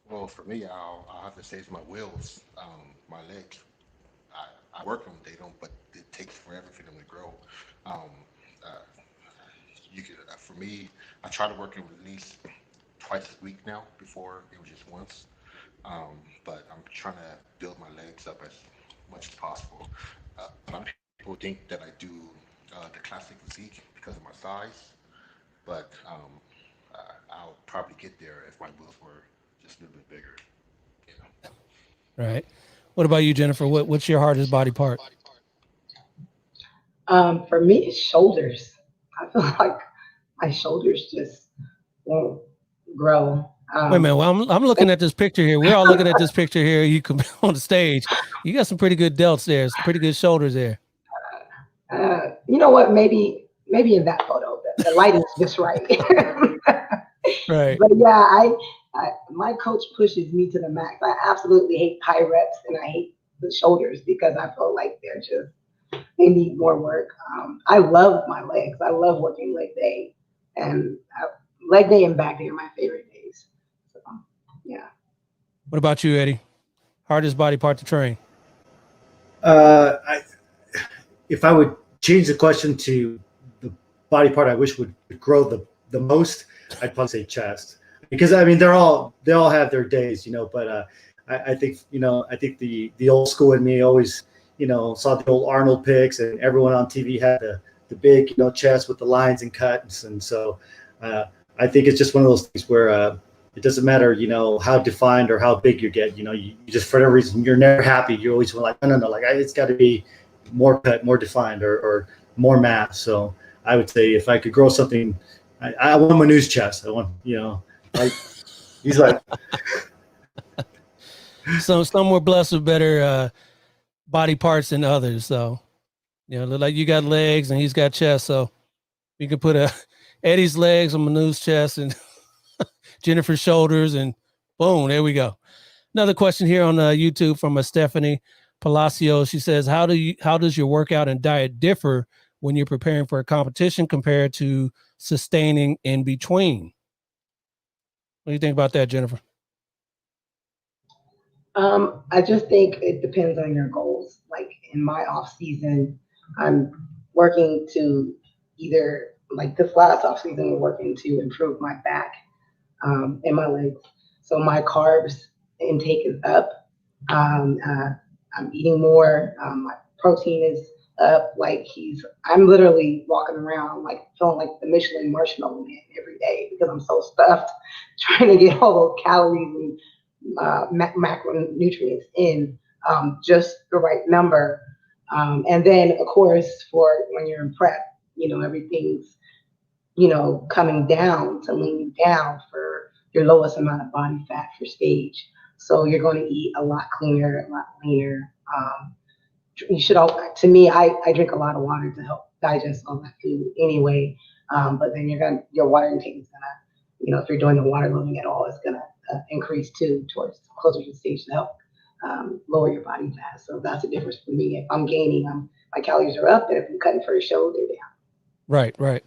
S4: well, for me, I'll have to say it's my wheels, my legs. I work them, they don't, but it takes forever for them to grow. Um, uh, for me, I try to work them at least twice a week now. Before it was just once. But I'm trying to build my legs up as much as possible. A lot of people think that I do the classic physique because of my size, but I'll probably get there if my wheels were just a little bit bigger.
S1: Right. What about you, Jennifer? What's your hardest body part?
S3: For me, it's shoulders. I feel like my shoulders just won't grow.
S1: Wait a minute. Well, I'm looking at this picture here. We're all looking at this picture here. You come on the stage. You got some pretty good delts there. Some pretty good shoulders there.
S3: You know what? Maybe in that photo, the lighting's just right.
S1: Right.
S3: But yeah, my coach pushes me to the max. I absolutely hate high reps and I hate the shoulders because I feel like they need more work. I love my legs. I love working leg day, and leg day and back day are my favorite days. So yeah.
S1: What about you, Eddie? Hardest body part to train?
S2: I, if I would change the question to the body part I wish would grow the most, I'd probably say chest, because I mean they all have their days, but I think I think the old school in me always saw the old Arnold pics, and everyone on TV had the big chest with the lines and cuts, and so I think it's just one of those things where it doesn't matter how defined or how big you get, you just for whatever reason you're never happy. You always want like no, like it's got to be more cut, more defined, or more mass. So I would say if I could grow something, I want my news chest. I want like he's like
S1: Some were blessed with better body parts than others. So look like you got legs and he's got chest. So you can put Eddie's legs on Manu's chest and Jennifer's shoulders, and boom, there we go. Another question here on YouTube from Stephanie Palacio. She says, how does your workout and diet differ when you're preparing for a competition compared to sustaining in between? What do you think about that, Jennifer?
S3: I just think it depends on your goals. Like in my off season, I'm working to either like this last off season, we're working to improve my back and my legs. So my carbs intake is up. Um, uh, I'm eating more. My protein is up. I'm literally walking around like feeling like the Michelin marshmallow man every day because I'm so stuffed trying to get all those calories and macronutrients in just the right number. And then, of course, for when you're in prep, everything's, coming down to lean you down for your lowest amount of body fat for stage. So you're going to eat a lot cleaner, a lot leaner. You should all, to me, I drink a lot of water to help digest all that food anyway. But then your water intake is gonna, if you're doing the water loading at all, it's gonna increase too towards closer to the stage to help lower your body fat. So that's the difference for me. If I'm gaining, my calories are up, and if I'm cutting for a show, they're down.
S1: Right, right.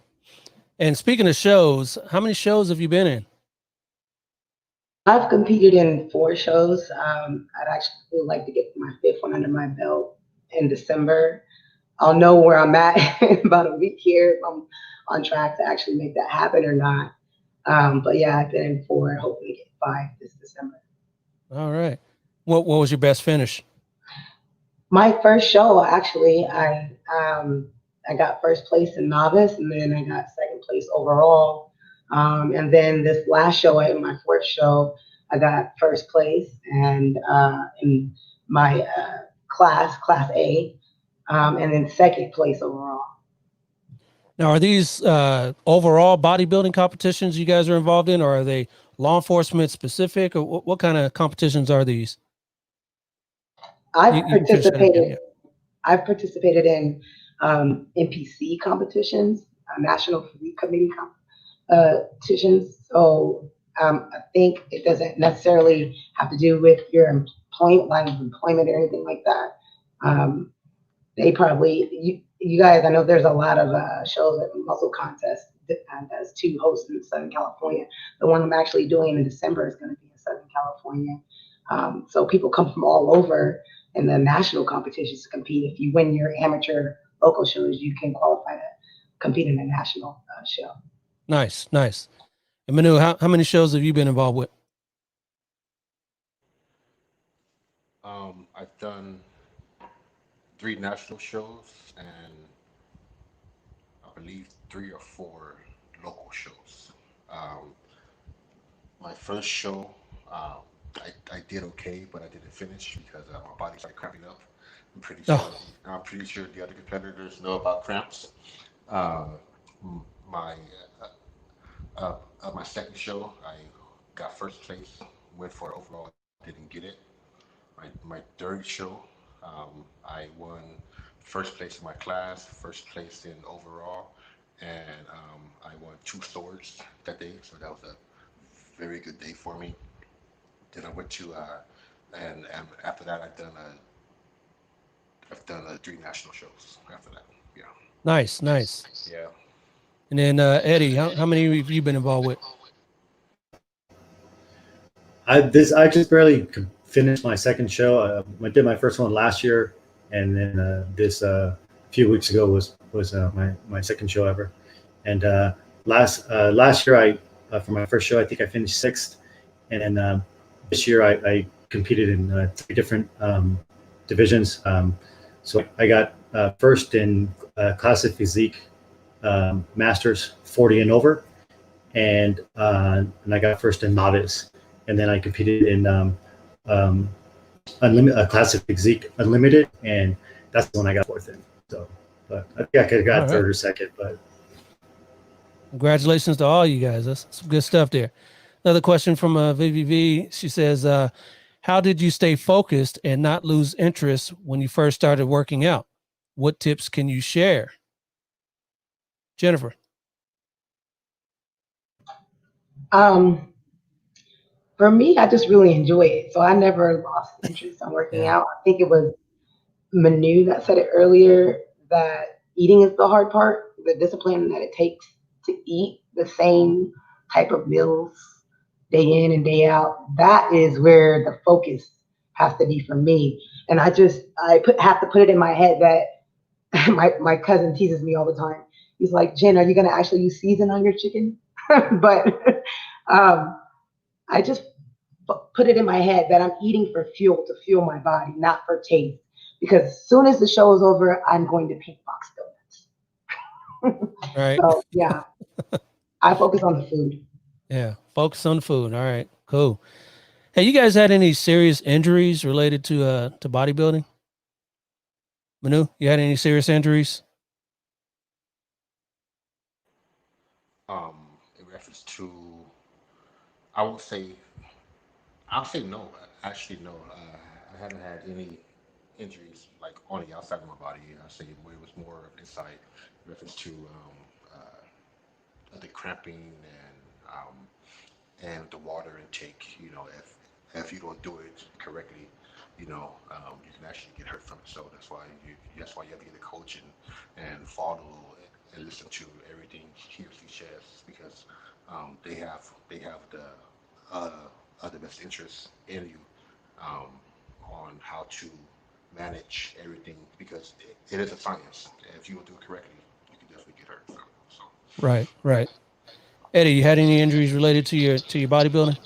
S1: And speaking of shows, how many shows have you been in?
S3: I've competed in 4 shows. I'd actually would like to get my 5th one under my belt in December. I'll know where I'm at in about a week here if I'm on track to actually make that happen or not. But yeah, I've been in 4, hopefully get 5 this December.
S1: All right. What was your best finish?
S3: My first show, actually, I got first place in novice, and then I got second place overall. And then this last show, in my 4th show, I got first place, and in my class A, and then second place overall.
S1: Now, are these overall bodybuilding competitions you guys are involved in, or are they law enforcement specific, or what kind of competitions are these?
S3: I've participated in NPC competitions, National Physique Committee competitions. So I think it doesn't necessarily have to do with your employment, line of employment, or anything like that. They probably, you guys, I know there's a lot of shows at Muscle Contest that's 2 hosts in Southern California. The one I'm actually doing in December is going to be in Southern California. So people come from all over in the national competitions to compete. If you win your amateur local shows, you can qualify to compete in a national show.
S1: Nice, nice. And Manu, how many shows have you been involved with?
S4: I've done 3 national shows and I believe 3 or 4 local shows. My first show, I did okay, but I didn't finish because my body started cramping up. I'm pretty sure
S1: Oh,
S4: I'm pretty sure the other competitors know about cramps. Uh, my my second show, I got first place, went for it overall, didn't get it. My third show, I won first place in my class, first place in overall, and I won two swords that day. So that was a very good day for me. Then I went to and after that I've done three national shows after that. Yeah.
S1: nice, nice.
S4: Yeah.
S1: And then Eddie, how many have you been involved with?
S2: I just barely finished my second show. I did my first one last year, and then this few weeks ago was my second show ever. And last year I for my first show I think I finished sixth, and then this year I competed in three different divisions. So I got first in classic physique masters 40 and over, and I got first in novice, and then I competed in um, classic physique unlimited, and that's the one I got fourth in. So, but I think I could have got
S1: All right.
S2: third or second, but
S1: Congratulations to all you guys. That's some good stuff there. Another question from VVV. She says, how did you stay focused and not lose interest when you first started working out? What tips can you share? Jennifer.
S3: For me, I just really enjoy it. So I never lost interest in working
S1: Yeah.
S3: out. I think it was Manu that said it earlier that eating is the hard part, the discipline that it takes to eat the same type of meals day in and day out. That is where the focus has to be for me. And have to put it in my head that my cousin teases me all the time. He's like, Jen, are you gonna actually use season on your chicken? But um, I just put it in my head that I'm eating for fuel to fuel my body, not for taste. Because as soon as the show is over, I'm going to Pink Box Donuts.
S1: Right.
S3: So yeah, I focus on the food.
S1: Yeah. Focus on food. All right. Cool. Hey, you guys had any serious injuries related to bodybuilding? Manu, you had any serious injuries?
S4: In reference to, I would say, I'll say no. Actually, no. I haven't had any injuries like on the outside of my body. I say it was more inside, in reference to the cramping and the water intake. You know, if you don't do it correctly, you can actually get hurt from it. So that's why you have to get a coach and follow and listen to everything he or she says because they have the uh, other best interests in you um, on how to manage everything because it is a science. If you don't do it correctly, you can definitely get hurt from it. So.
S1: Right. Right. Eddie, you had any injuries related to your bodybuilding?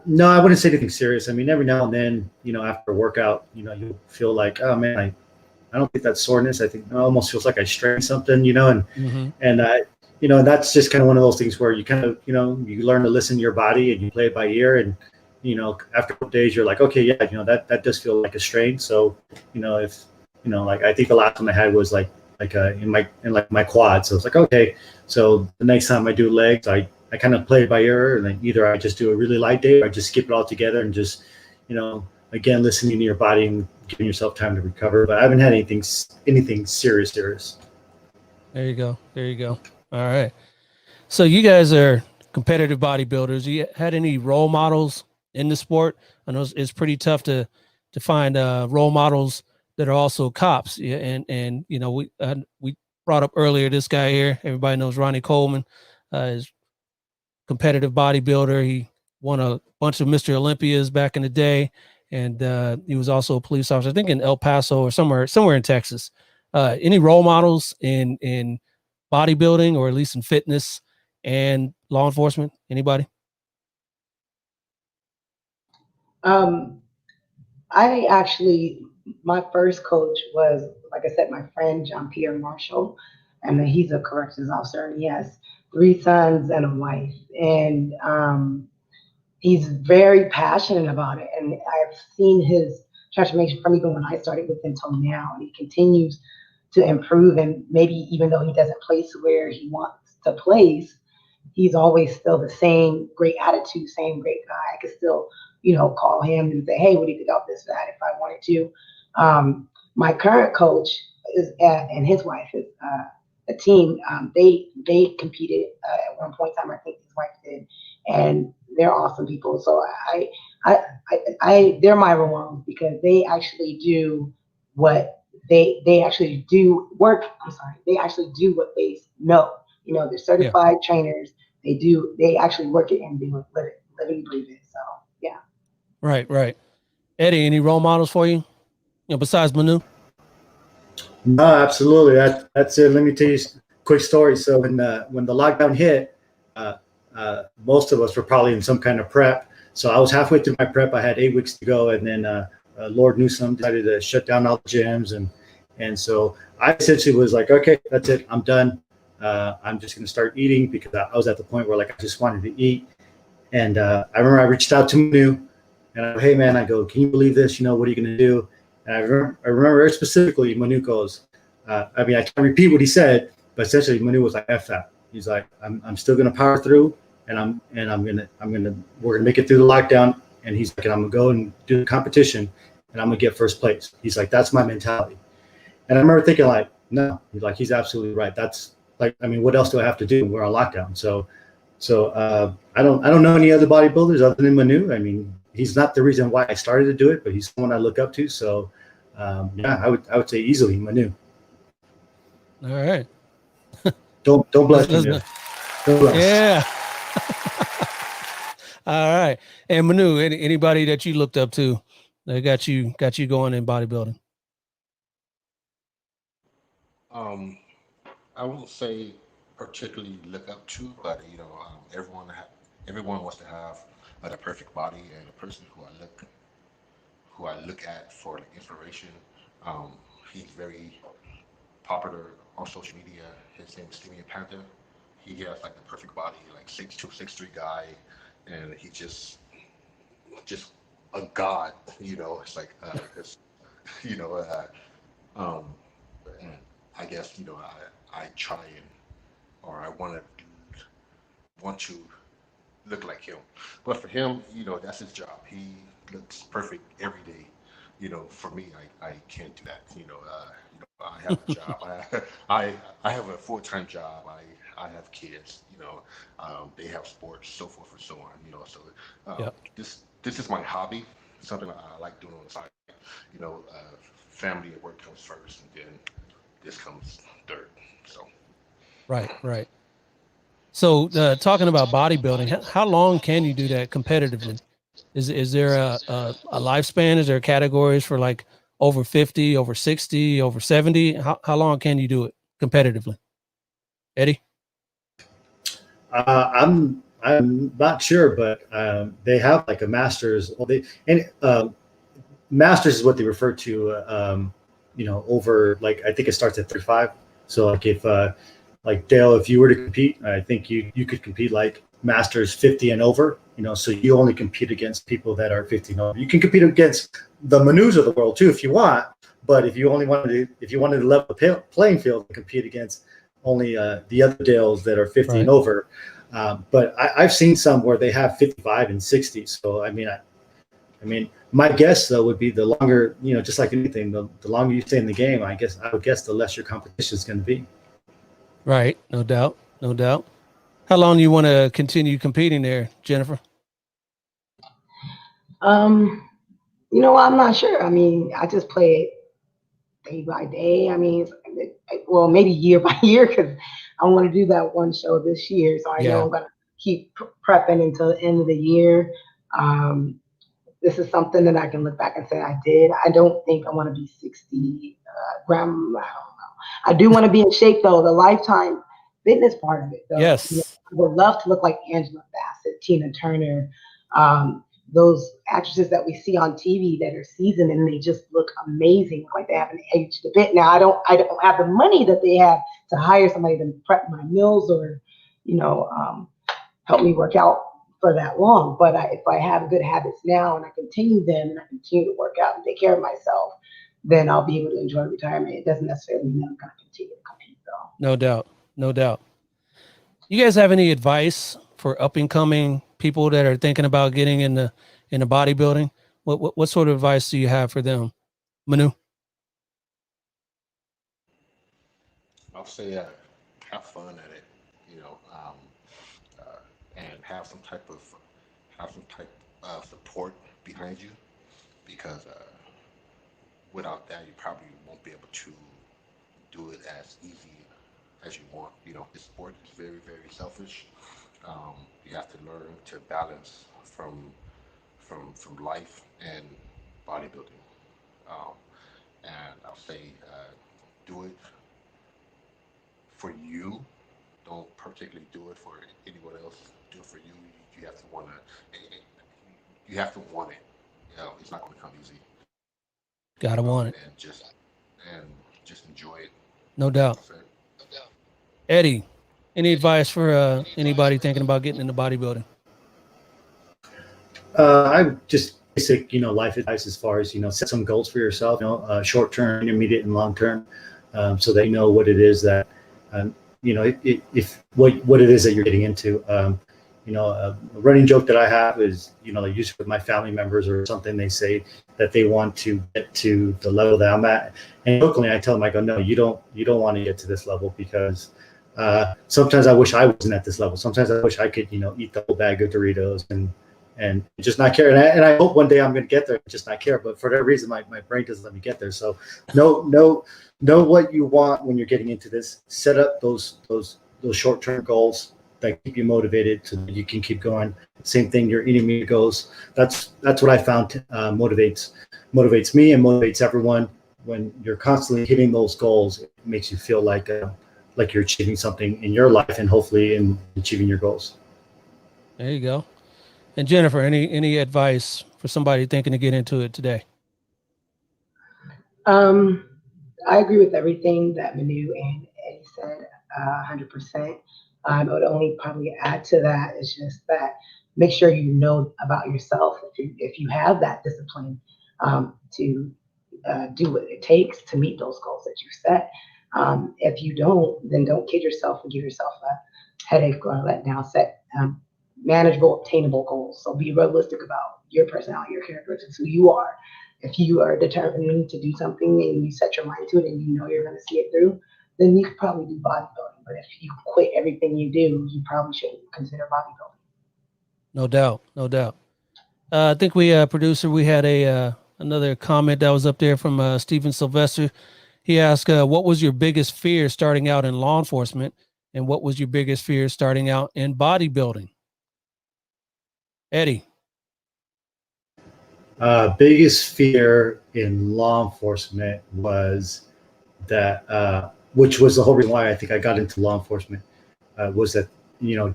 S2: no, I wouldn't say anything serious. I mean, every now and then, after a workout, you feel like, oh man, I don't think that's soreness. I think it almost feels like I strained something, and
S1: Mm-hmm.
S2: and that's just kind of one of those things where you kind of you learn to listen to your body and you play it by ear, and after a couple of days you're like, okay, yeah, that does feel like a strain. So if like I think the last one I had was like in my quad. So it's like, okay, so the next time I do legs, I kind of play it by ear, and then either I just do a really light day or I just skip it all together and just again listening to your body and giving yourself time to recover. But I haven't had anything serious.
S1: There you go. There you go. All right. So you guys are competitive bodybuilders. You had any role models in the sport? I know it's pretty tough to find role models that are also cops. Yeah, and we brought up earlier this guy here. Everybody knows Ronnie Coleman, is competitive bodybuilder. He won a bunch of Mr. Olympias back in the day, and he was also a police officer, I think in El Paso or somewhere in Texas. Any role models in bodybuilding or at least in fitness and law enforcement? Anybody?
S3: Um, my first coach was, like I said, my friend John Pierre Marshall, and he's a corrections officer, and he has three sons and a wife. And he's very passionate about it. And I've seen his transformation from even when I started with him till now. And he continues to improve. And maybe even though he doesn't place where he wants to place, he's always still the same great attitude, same great guy. I could still, call him and say, hey, what do you think about this, that, if I wanted to. My current coach is and his wife is a team. They competed at one point in time. I think his wife did, and they're awesome people. So they're my role models because they actually do what they actually do work. I'm sorry, they actually do what they know. They're certified trainers. They actually work it and do it, live and breathe it. So yeah.
S1: Right. Eddie, any role models for you? Besides Manu?
S2: No, absolutely. That's it. Let me tell you a quick story. So when the lockdown hit, most of us were probably in some kind of prep. So I was halfway through my prep. I had 8 weeks to go, and then Lord knew some decided to shut down all the gyms, and so I essentially was like, okay, that's it. I'm done. I'm just going to start eating because I was at the point where I just wanted to eat. And I remember I reached out to Manu, and I go, hey man, I go, can you believe this? What are you going to do? And I remember very specifically, Manu goes, I can't repeat what he said, but essentially Manu was like, F that. He's like, I'm still going to power through, and we're going to make it through the lockdown. And he's like, and I'm going to go and do the competition, and I'm going to get first place. He's like, that's my mentality. And I remember thinking no, he's absolutely right. That's what else do I have to do? We're on lockdown. So I don't know any other bodybuilders other than Manu. He's not the reason why I started to do it, but he's someone I look up to. So I would say easily Manu.
S1: All right.
S2: Don't bless me. Don't bless.
S1: Yeah. All right. And Manu, anybody that you looked up to that got you going in bodybuilding?
S4: I won't say particularly look up to, but everyone wants to have the perfect body, and a person who I look at for inspiration. He's very popular on social media. His name is Steven Panther. He has the perfect body, 6'2", 6'3" guy, and he just a god. It's it's, you know, um, and I guess I try or I want to look like him. But for him, that's his job. He looks perfect every day. For me, I can't do that. I have a job. I have a full-time job. I have kids. They have sports, so forth and so on. So this is my hobby. Something I like doing on the side. Family and work comes first, and then this comes third. So.
S1: Right. So talking about bodybuilding, how long can you do that competitively? Is there a lifespan? Is there categories for over 50, over 60, over 70? How long can you do it competitively? Eddie?
S2: I'm not sure, but they have a master's. Masters is what they refer to. Over I think it starts at 35. So if Dale, if you were to compete, I think you could compete masters 50 and over. So you only compete against people that are 50 and over. You can compete against the Manus of the world too if you want, but if you wanted to level the playing field and compete against only the other Dales that are 50 and over. But I've seen some where they have 55 and 60. So my guess though would be the longer, just like anything, the longer you stay in the game, I would guess the less your competition is going to be.
S1: Right. No doubt. How long do you want to continue competing there, Jennifer?
S3: I'm not sure. I just play it day by day. Well, maybe year by year, because I want to do that one show this year. So I know I'm going to keep prepping until the end of the year. This is something that I can look back and say I did. I don't think I want to be 60 grams. I don't know. I do want to be in shape though. The lifetime fitness part of it though.
S1: Yes.
S3: I would love to look like Angela Bassett, Tina Turner, those actresses that we see on TV that are seasoned and they just look amazing, like they haven't aged a bit. Now I don't have the money that they have to hire somebody to prep my meals or, help me work out for that long. But if I have good habits now and I continue them and I continue to work out and take care of myself, then I'll be able to enjoy retirement. It doesn't necessarily mean I'm going to continue to compete, though.
S1: No doubt. No doubt. You guys have any advice for up and coming people that are thinking about getting into bodybuilding? What sort of advice do you have for them, Manu?
S4: I'll say have fun at it, you know, and have some type of support behind you, because without that, you probably won't be able to do it as easy as you want. You know, this sport is very, very selfish. You have to learn to balance from life and bodybuilding. Um, and I'll say do it for you. Don't particularly do it for anyone else. Do it for you. You have to want to. You have to want it. You know, it's not going to come easy.
S1: Gotta want it.
S4: And just enjoy it.
S1: No doubt. Eddie, any advice for anybody thinking about getting into bodybuilding?
S2: I just basic, life advice as far as, set some goals for yourself, short term, intermediate, and long term, so that you know what it is that, if what it is that you're getting into. A running joke that I have is, usually with my family members or something, they say that they want to get to the level that I'm at, and locally I tell them, I go, no, you don't want to get to this level, because sometimes I wish I wasn't at this level. Sometimes I wish I could, eat the whole bag of Doritos and just not care. And I hope one day I'm going to get there, just not care. But for that reason, my brain doesn't let me get there. So know what you want when you're getting into this. Set up those short-term goals that keep you motivated so that you can keep going. Same thing, your intermediate goals. That's what I found motivates me and motivates everyone. When you're constantly hitting those goals, it makes you feel like you're achieving something in your life and hopefully in achieving your goals.
S1: There you go. And Jennifer, any advice for somebody thinking to get into it today?
S3: I agree with everything that Manu and Eddie said, 100%. I would only probably add to that is just that make sure you know about yourself. If you have that discipline to do what it takes to meet those goals that you set. If you don't, then don't kid yourself and give yourself a headache or a letdown. Set manageable, obtainable goals. So be realistic about your personality, your characteristics, who you are. If you are determined to do something and you set your mind to it and you know you're going to see it through, then you could probably do bodybuilding. But if you quit everything you do, you probably shouldn't consider bodybuilding.
S1: No doubt, no doubt. I think producer, we had another comment that was up there from Stephen Sylvester. He asked, what was your biggest fear starting out in law enforcement, and what was your biggest fear starting out in bodybuilding? Eddie.
S2: Biggest fear in law enforcement was that, which was the whole reason why I think I got into law enforcement, was that,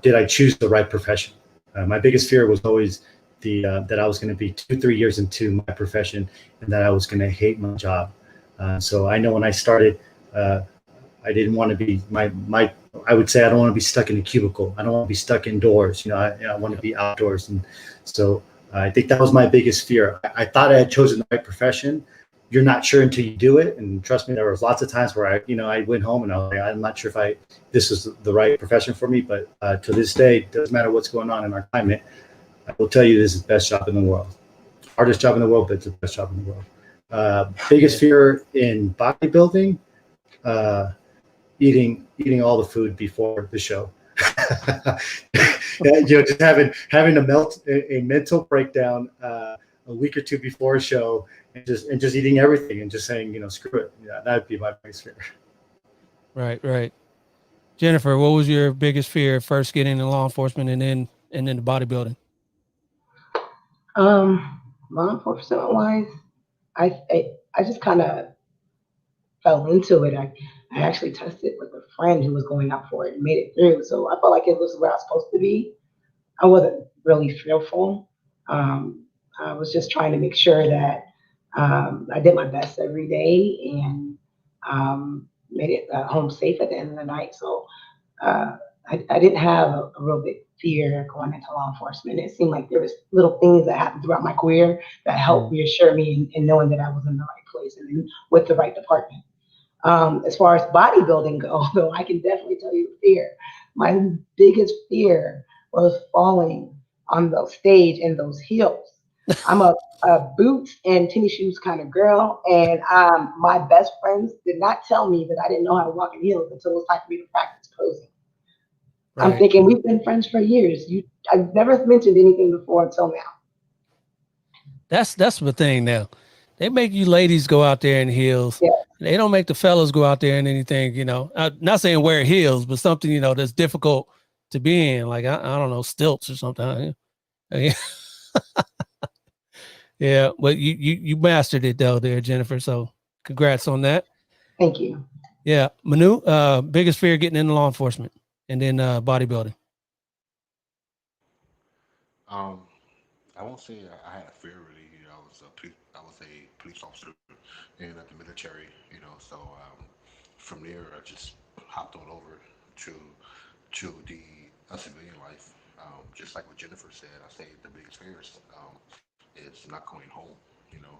S2: did I choose the right profession? My biggest fear was always that I was going to be 2-3 years into my profession and that I was going to hate my job. So I know when I started, I didn't want to be I would say I don't want to be stuck in a cubicle. I don't want to be stuck indoors. I want to be outdoors. And so I think that was my biggest fear. I thought I had chosen the right profession. You're not sure until you do it. And trust me, there was lots of times where I went home and I was like, I'm not sure if this is the right profession for me. But to this day, it doesn't matter what's going on in our climate. I will tell you, this is the best job in the world. Hardest job in the world, but it's the best job in the world. Biggest fear in bodybuilding, eating all the food before the show. Just having a mental breakdown a week or two before a show, and just eating everything and just saying, screw it. Yeah, that'd be my biggest fear.
S1: Right. Jennifer, what was your biggest fear first getting into law enforcement and then the bodybuilding?
S3: Law enforcement wise, I just kind of fell into it. I actually tested with a friend who was going out for it and made it through. So I felt like it was where I was supposed to be. I wasn't really fearful. I was just trying to make sure that I did my best every day and made it home safe at the end of the night. So I I didn't have a real big fear going into law enforcement. It seemed like there was little things that happened throughout my career that helped reassure me in knowing that I was in the right place and with the right department. As far as bodybuilding goes, though, I can definitely tell you fear. My biggest fear was falling on the stage in those heels. I'm a boots and tennis shoes kind of girl, and my best friends did not tell me that I didn't know how to walk in heels until it was time for me to practice posing. I'm thinking we've been friends for years. I've never mentioned anything before until now.
S1: That's the thing now. They make you ladies go out there in heels.
S3: Yeah.
S1: They don't make the fellas go out there in anything, not saying wear heels, but something, that's difficult to be in. Like, I don't know, stilts or something. Yeah. Yeah. But you mastered it though there, Jennifer. So congrats on that.
S3: Thank you.
S1: Yeah. Manu, biggest fear getting into law enforcement and then bodybuilding.
S4: I won't say I had a fear really. I was a police officer in the military. So from there I just hopped on over to the civilian life. Just like what Jennifer said, I say the biggest fear is not going home. You know,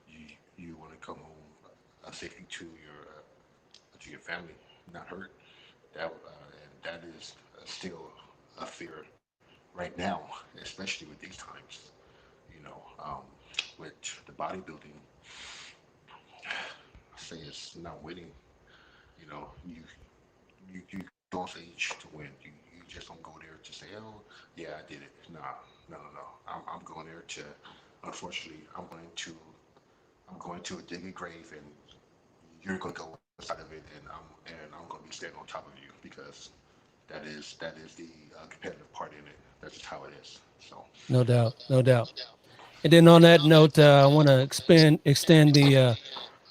S4: you you want to come home safely to your family, not hurt. And that is still a fear right now, especially with these times. You know, um, with the bodybuilding, I say it's not winning. You know, you go on stage to win. You just don't go there to say, oh yeah, I did it. Nah, no. I'm going there to. Unfortunately, I'm going to dig a grave, and you're going to go inside of it, and I'm going to be standing on top of you because that is the competitive part in it. That's just how it is. So
S1: No doubt. And then on that note, I want to extend the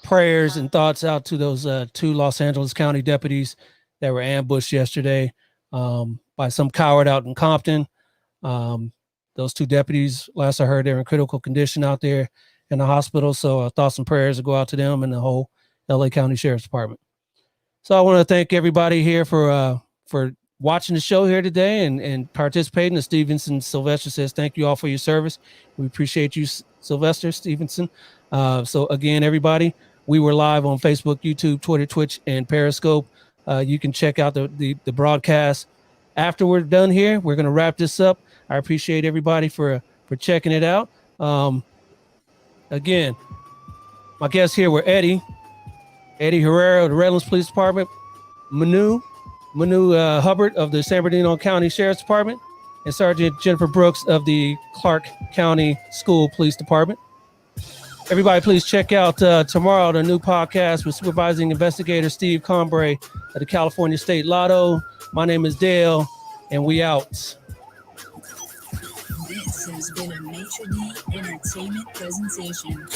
S1: prayers and thoughts out to those two Los Angeles County deputies that were ambushed yesterday by some coward out in Compton. Those two deputies, last I heard, they're in critical condition out there in the hospital. So thoughts and prayers to go out to them and the whole LA County Sheriff's Department. So I want to thank everybody here for watching the show here today and participating. As Stevenson Sylvester says, thank you all for your service. We appreciate you, Sylvester Stevenson. So again, everybody, we were live on Facebook, YouTube, Twitter, Twitch, and Periscope. You can check out the broadcast after we're done here. We're going to wrap this up. I appreciate everybody for checking it out. Again, my guests here were Eddie Herrera of the Redlands Police Department, Manu Hubbard of the San Bernardino County Sheriff's Department, and Sergeant Jennifer Brooks of the Clark County School Police Department. Everybody, please check out tomorrow the new podcast with Supervising Investigator Steve Combray of the California State Lotto. My name is Dale, and we out.
S6: This has been a Maitre D' Entertainment presentation.